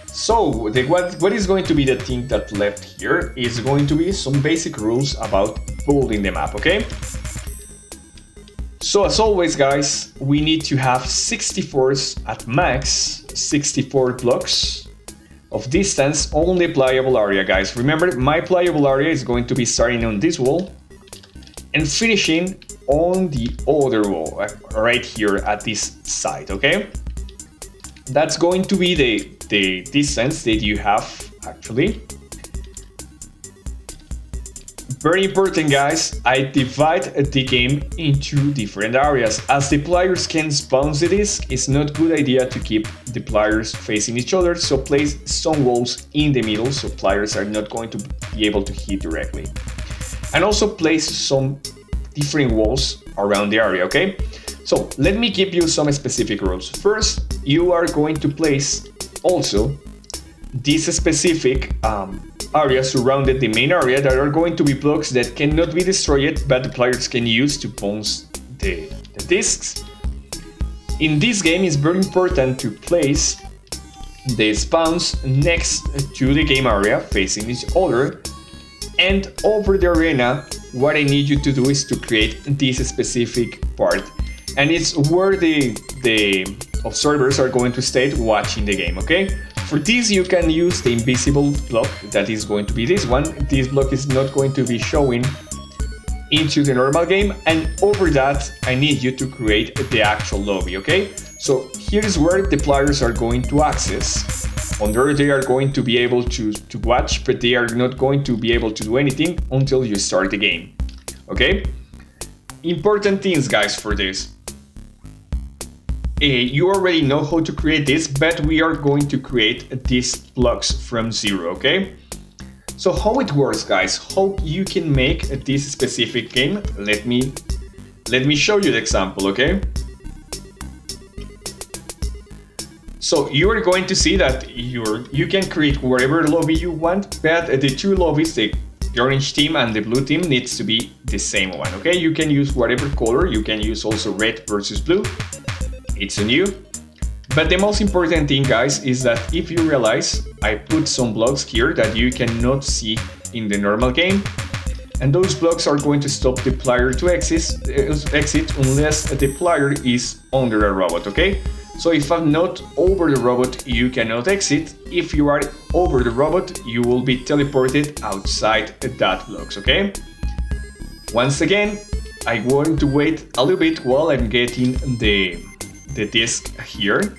So, what is going to be the thing that left here is going to be some basic rules about building the map, okay? So as always, guys, we need to have 64s at max, 64 blocks of distance on the playable area, guys. Remember, my playable area is going to be starting on this wall and finishing on the other wall, right here at this side, okay? That's going to be the distance that you have, actually. Very important, guys, I divide the game into different areas. As the players can spawn the disc, it's not a good idea to keep the players facing each other, so place some walls in the middle so players are not going to be able to hit directly. And also place some different walls around the area, okay? So let me give you some specific rules. First, you are going to place also this specific area surrounded the main area that are going to be blocks that cannot be destroyed, but the players can use to bounce the discs. In this game, it's very important to place the spawns next to the game area facing each other, and over the arena what I need you to do is to create this specific part, and it's where the observers are going to stay watching the game, okay? For this you can use the invisible block, that is going to be this one. This block is not going to be showing into the normal game, and over that I need you to create the actual lobby, okay? So here's where the players are going to access. On there they are going to be able to watch, but they are not going to be able to do anything until you start the game, okay? Important things, guys, for this. You already know how to create this, but we are going to create these blocks from zero, okay? So how it works, guys, how you can make this specific game, let me show you the example, okay? So you are going to see that you can create whatever lobby you want, but the two lobbies, the orange team and the blue team, needs to be the same one, okay? You can use whatever color, you can use also red versus blue, it's on you. But the most important thing, guys, is that if you realize I put some blocks here that you cannot see in the normal game, and those blocks are going to stop the player to exit unless the player is under a robot, okay? So if I'm not over the robot, you cannot exit. If you are over the robot, you will be teleported outside that blocks, okay? Once again, I'm going to wait a little bit while I'm getting the disc here.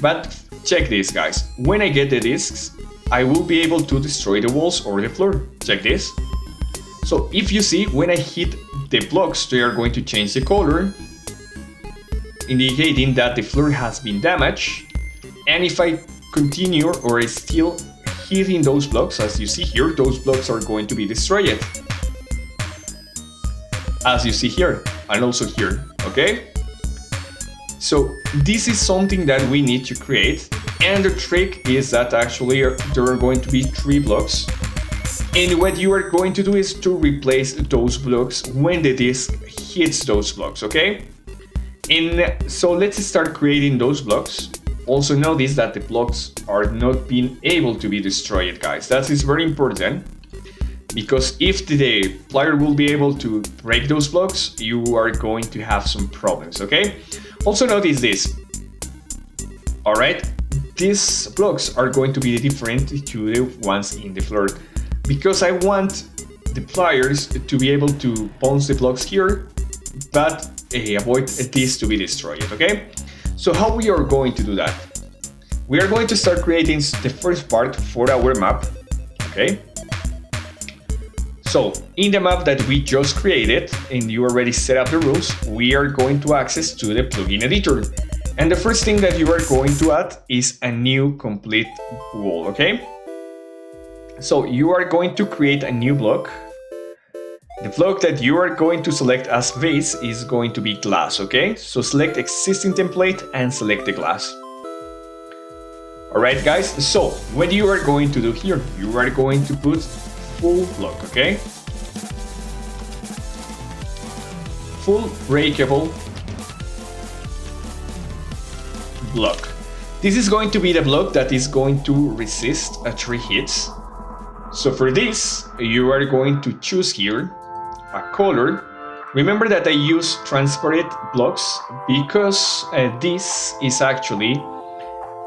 But check this, guys. When I get the discs, I will be able to destroy the walls or the floor. Check this. So if you see, when I hit the blocks, they are going to change the color, indicating that the floor has been damaged. And if I continue or still hitting those blocks, as you see here, those blocks are going to be destroyed, as you see here and also here, okay? So this is something that we need to create, and the trick is that actually there are going to be 3 blocks, and what you are going to do is to replace those blocks when the disc hits those blocks, okay? And so let's start creating those blocks. Also notice that the blocks are not being able to be destroyed, guys. That is very important, because if the player will be able to break those blocks, you are going to have some problems, okay? Also notice this. Alright, these blocks are going to be different to the ones in the floor, because I want the players to be able to bounce the blocks here, but avoid this to be destroyed, okay? So how we are going to do that? We are going to start creating the first part for our map, okay? So in the map that we just created, and you already set up the rules, we are going to access to the plugin editor. And the first thing that you are going to add is a new complete wall, okay? So you are going to create a new block. The block that you are going to select as base is going to be glass, okay? So select existing template and select the glass. Alright, guys, so what you are going to do here, you are going to put full block, okay? Full breakable block. This is going to be the block that is going to resist 3 hits. So for this, you are going to choose here a color. Remember that I use transparent blocks because this is actually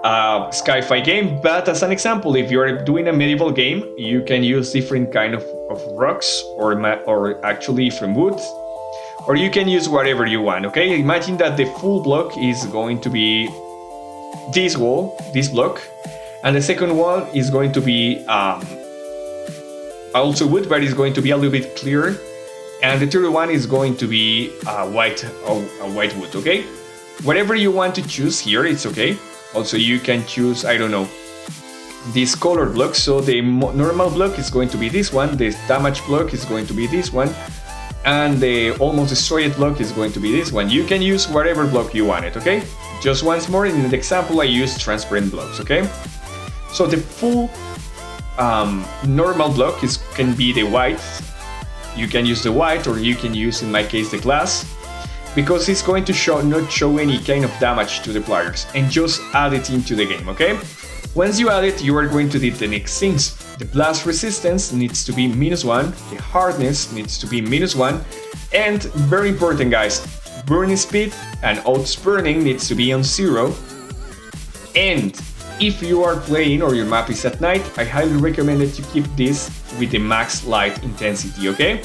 a sci-fi game, but as an example, if you're doing a medieval game, you can use different kind of rocks or actually from wood, or you can use whatever you want, okay? Imagine that the full block is going to be this wall, this block, and the second one is going to be also wood, but it's going to be a little bit clearer, and the third one is going to be white wood, okay? Whatever you want to choose here, it's okay. Also, you can choose, I don't know, this color block. So the normal block is going to be this one, the damage block is going to be this one, and the almost destroyed block is going to be this one. You can use whatever block you want it, okay? Just once more, in the example I use transparent blocks, okay? So the full normal block can be the white. You can use the white, or you can use, in my case, the glass, because it's going to not show any kind of damage to the players and just add it into the game, okay? Once you add it, you are going to do the next things. The blast resistance needs to be -1, the hardness needs to be -1, and very important guys, burning speed and odds burning needs to be on 0. And if you are playing or your map is at night, I highly recommend that you keep this with the max light intensity, okay?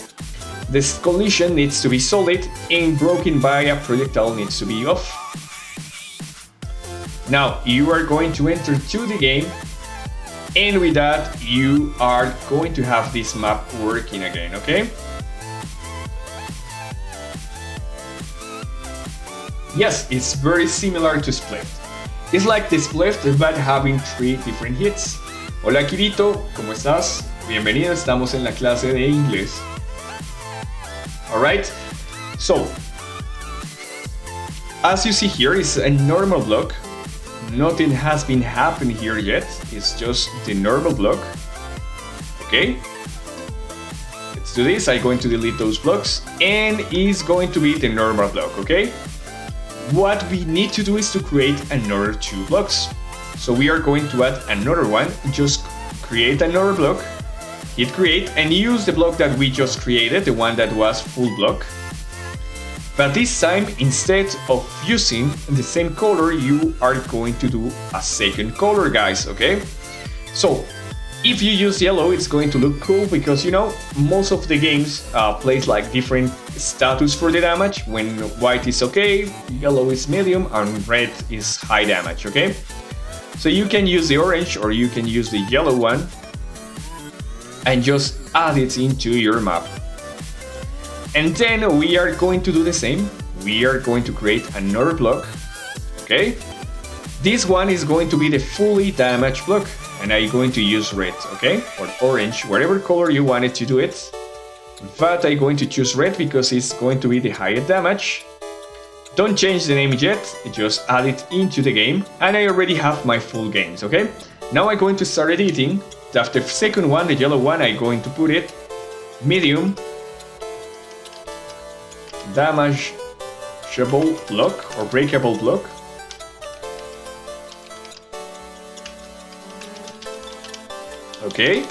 This collision needs to be solid and broken by a projectile needs to be off. Now you are going to enter to the game, and with that you are going to have this map working again, okay? Yes, it's very similar to Split. It's like the Split but having 3 different hits. Hola Kirito, ¿cómo estás? Bienvenido, estamos en la clase de inglés. Alright, so as you see here, it's a normal block. Nothing has been happening here yet, it's just the normal block. Okay, let's do this. I'm going to delete those blocks and it's going to be the normal block, okay? What we need to do is to create another 2 blocks. So we are going to add another one, just create another block, hit create and use the block that we just created, the one that was full block. But this time, instead of using the same color, you are going to do a second color, guys, okay? So, if you use yellow, it's going to look cool because, you know, most of the games plays like different status for the damage. When white is okay, yellow is medium, and red is high damage, okay? So you can use the orange or you can use the yellow one and just add it into your map. And then we are going to do the same. We are going to create another block, okay? This one is going to be the fully damaged block, and I'm going to use red, okay? Or orange, whatever color you wanted to do it. But I'm going to choose red because it's going to be the highest damage. Don't change the name yet, just add it into the game. And I already have my full games, okay? Now I'm going to start editing. After the second one, the yellow one, I'm going to put it medium damageable block or breakable block. Okay.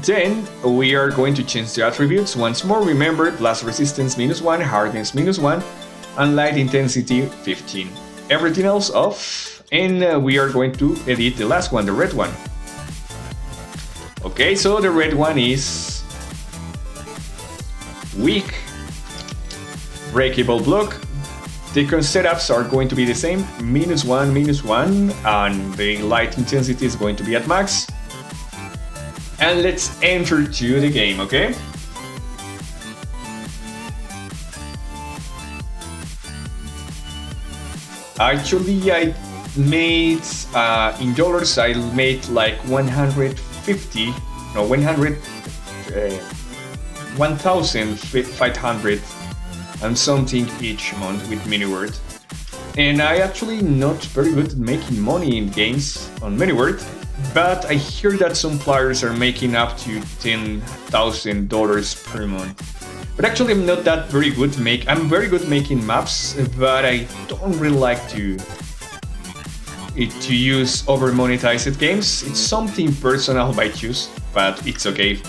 Then we are going to change the attributes once more. Remember, blast resistance -1, hardness -1, and light intensity 15. Everything else off, and we are going to edit the last one, the red one. Okay, so the red one is weak, breakable block. The setups are going to be the same, -1, -1, and the light intensity is going to be at max. And let's enter to the game, okay? Actually, I made, in dollars, I made like 1,500 and something each month with MiniWord. And I actually not very good at making money in games on MiniWord, but I hear that some players are making up to $10,000 per month. But actually I'm not that very good I'm very good making maps, but I don't really like to use over monetized games. It's something personal by choose, but it's okay.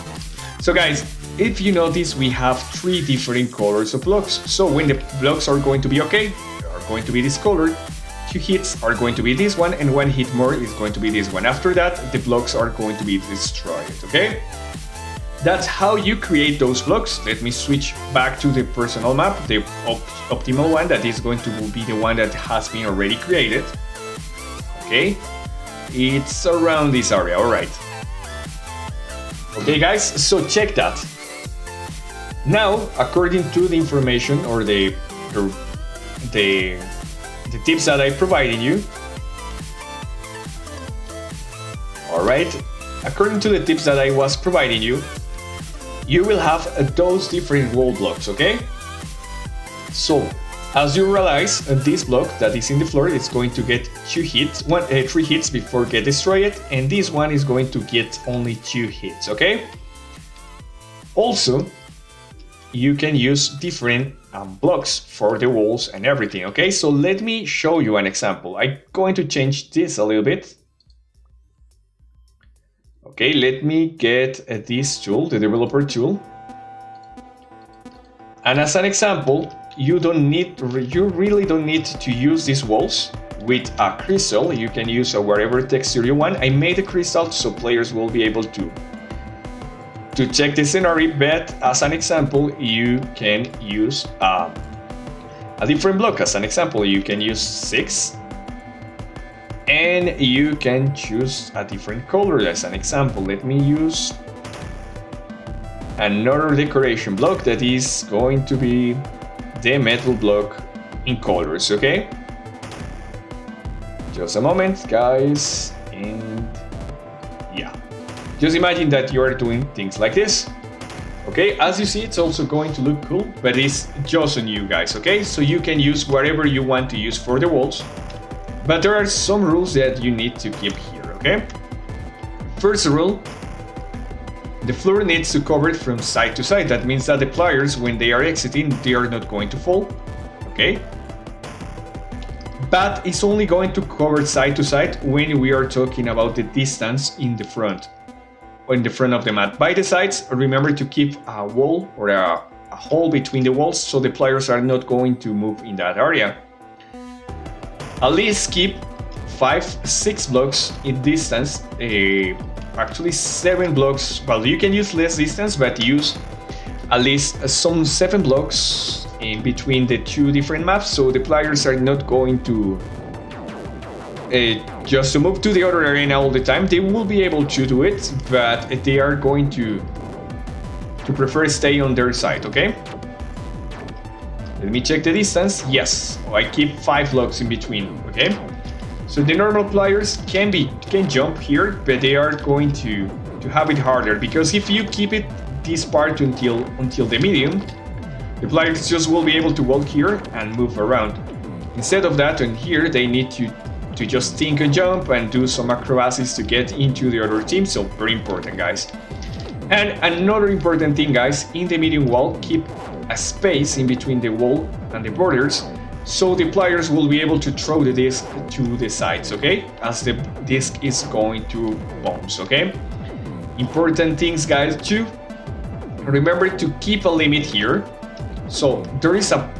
So guys, if you notice, we have 3 different colors of blocks. So when the blocks are going to be okay, they are going to be this color. 2 hits are going to be this one, and 1 hit more is going to be this one. After that, the blocks are going to be destroyed, okay? That's how you create those blocks. Let me switch back to the personal map, the optimal one, that is going to be the one that has been already created. Okay, it's around this area, alright. Okay guys, so check that. Now, according to the information or the tips that I provided you, alright, according to the tips that I was providing you, you will have those different wall blocks, okay? So, as you realize, this block that is in the floor is going to get 3 hits before get destroyed, and this one is going to get only 2 hits, okay? Also, you can use different blocks for the walls and everything. Okay, so let me show you an example. I'm going to change this a little bit. Okay, let me get this tool, the developer tool. And as an example, you really don't need to use these walls with a crystal. You can use whatever texture you want. I made a crystal so players will be able to check the scenario, but as an example, you can use a different block. As an example, you can use 6, and you can choose a different color. As an example, let me use another decoration block that is going to be the metal block in colors. Okay, just a moment, guys, and yeah, just imagine that you are doing things like this. Okay, as you see, it's also going to look cool, but it's just on you guys. Okay, so you can use whatever you want to use for the walls, but there are some rules that you need to keep here. Okay, first rule: the floor needs to cover it from side to side. That means that the players, when they are exiting, they are not going to fall. Okay, but it's only going to cover side to side when we are talking about the distance in the front, or in the front of the mat. By the sides, remember to keep a wall or a hole between the walls so the players are not going to move in that area. At least keep 5-6 blocks in distance, actually 7 blocks. Well, you can use less distance, but use at least some 7 blocks in between the two different maps, so the players are not going to just to move to the other arena all the time. They will be able to do it, but they are going to prefer stay on their side. Okay, let me check the distance. Yes, I keep 5 blocks in between. Okay, so the normal players can jump here, but they are going to have it harder, because if you keep it this part until the medium, the players just will be able to walk here and move around. Instead of that, on here they need to just think and jump and do some acrobatics to get into the other team. So very important, guys. And another important thing, guys, in the medium wall, keep a space in between the wall and the borders, so the players will be able to throw the disc to the sides. Okay, as the disc is going to bounce. Okay, important things, guys, too. Remember to keep a limit here. So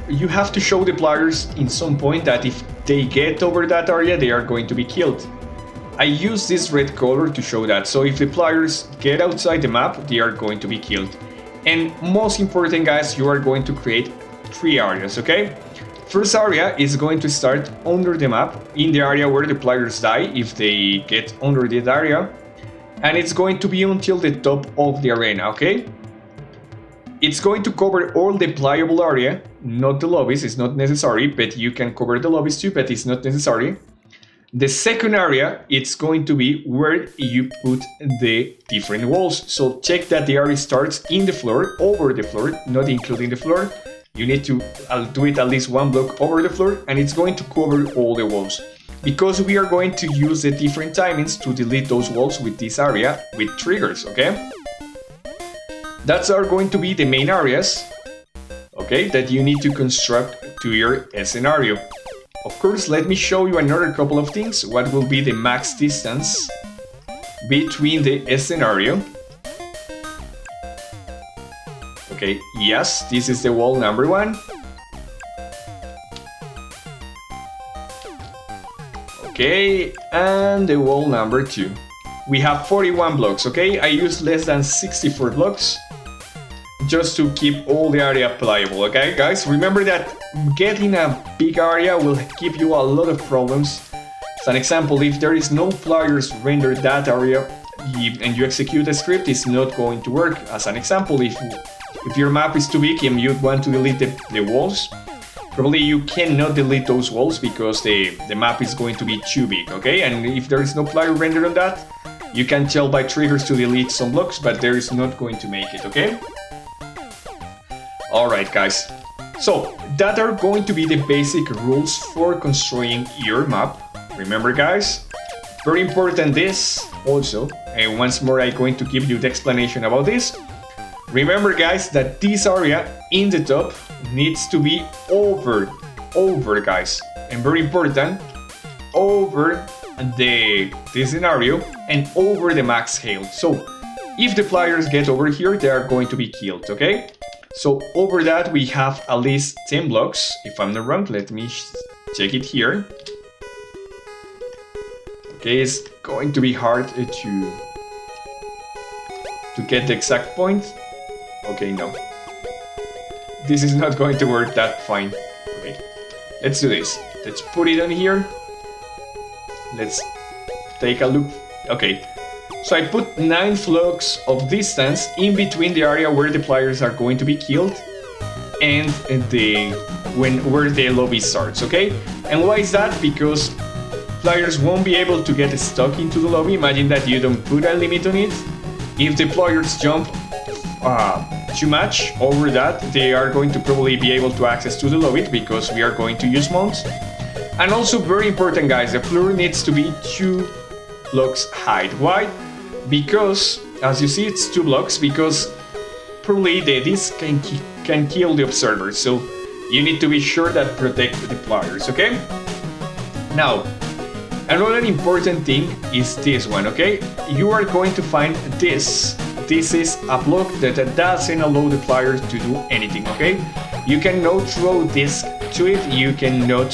you have to show the players in some point that if they get over that area, they are going to be killed. I use this red color to show that. So if the players get outside the map, they are going to be killed. And most important, guys, you are going to create 3 areas. Okay, first area is going to start under the map, in the area where the players die if they get under that area, and it's going to be until the top of the arena. Okay, it's going to cover all the playable area, not the lobbies. It's not necessary, but you can cover the lobbies too, but it's not necessary. The second area, it's going to be where you put the different walls. So check that the area starts in the floor, over the floor, not including the floor. You need to do it at least 1 block over the floor, and it's going to cover all the walls. Because we are going to use the different timings to delete those walls with this area with triggers. Okay, that's are going to be the main areas, okay, that you need to construct to your scenario. Of course, let me show you another couple of things. What will be the max distance between the scenario? Okay, yes, this is the wall number 1. Okay, and the wall number 2. We have 41 blocks. Okay, I use less than 64 blocks just to keep all the area playable. Okay, guys, remember that getting a big area will give you a lot of problems. As an example, if there is no players render that area and you execute a script, it's not going to work. As an example, if your map is too big and you want to delete the walls, probably you cannot delete those walls because the map is going to be too big. Okay, and if there is no player render on that, you can tell by triggers to delete some blocks, but there is not going to make it. Okay. Alright, guys, so that are going to be the basic rules for constructing your map. Remember, guys, very important this also, and once more I'm going to give you the explanation about this. Remember, guys, that this area in the top, needs to be over, guys, and very important, over the scenario and over the max health. So if the players get over here, they are going to be killed, okay? So over that we have at least 10 blocks, if I'm not wrong. Let me check it here. Okay, it's going to be hard to get the exact point. Okay, no. This is not going to work that fine. Okay, let's do this. Let's put it on here. Let's take a look. Okay, so I put 9 blocks of distance in between the area where the players are going to be killed and where the lobby starts, okay? And why is that? Because players won't be able to get stuck into the lobby. Imagine that you don't put a limit on it. If the players jump too much over that, they are going to probably be able to access to the lobby because we are going to use mounts. And also very important, guys, the floor needs to be 2 blocks high. Why? Because, as you see, it's 2 blocks because probably the disc can kill the observers. So you need to be sure that protect the players, okay? Now, another important thing is this one, okay? You are going to find this. This is a block that doesn't allow the players to do anything, okay? You cannot throw disc to it, you cannot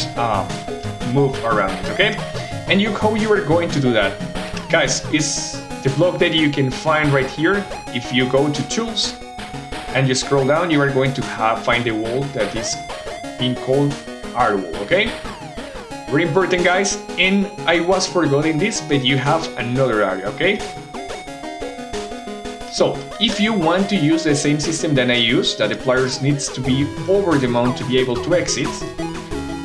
move around it, okay? And how you are going to do that? Guys, is the block that you can find right here. If you go to tools and you scroll down, you are going to find the wall that is being called R wall, okay? Very important, guys, and I was forgetting this, but you have another area, okay? So, if you want to use the same system that I use, that the players needs to be over the mount to be able to exit,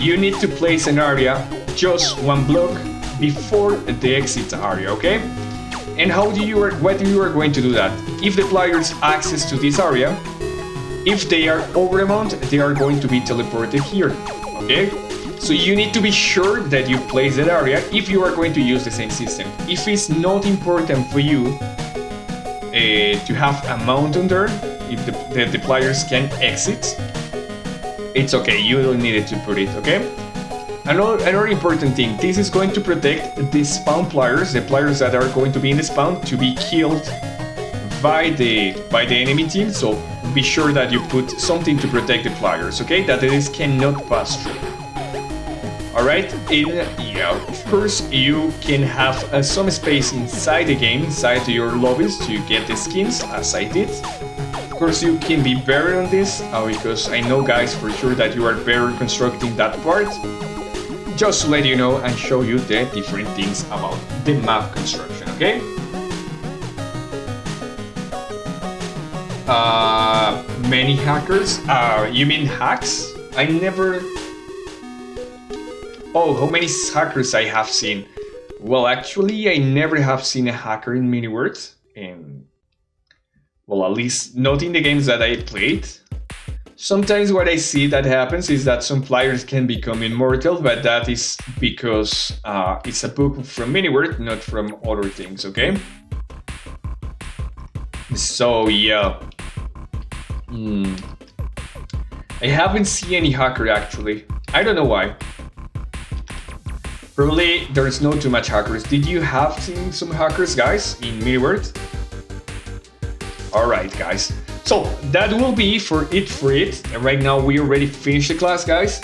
you need to place an area just 1 block before the exit area, okay? And what you are going to do that? If the players access to this area, if they are over the mount, they are going to be teleported here, okay? So you need to be sure that you place that area if you are going to use the same system. If it's not important for you to have a mount on there, if the players can exit, it's okay, you don't need it to put it, okay? Another important thing, this is going to protect the spawn players, the players that are going to be in the spawn, to be killed by the enemy team, so be sure that you put something to protect the players, okay? That this cannot pass through. Alright, of course you can have some space inside the game, inside your lobbies to get the skins, as I did. Of course you can be better on this, because I know, guys, for sure that you are better constructing that part. Just to let you know and show you the different things about the map construction, okay? Many hackers? You mean hacks? I never... Oh, how many hackers I have seen? Well, actually, I never have seen a hacker in MiniWorld, and well, at least not in the games that I played. Sometimes what I see that happens is that some players can become immortal, but that is because it's a bug from MiniWorld, not from other things, okay? So, yeah. I haven't seen any hacker, actually. I don't know why. Probably there's not too much hackers. Did you have seen some hackers, guys, in MiniWorld? Alright, guys. So that will be for it. And right now we already finished the class, guys.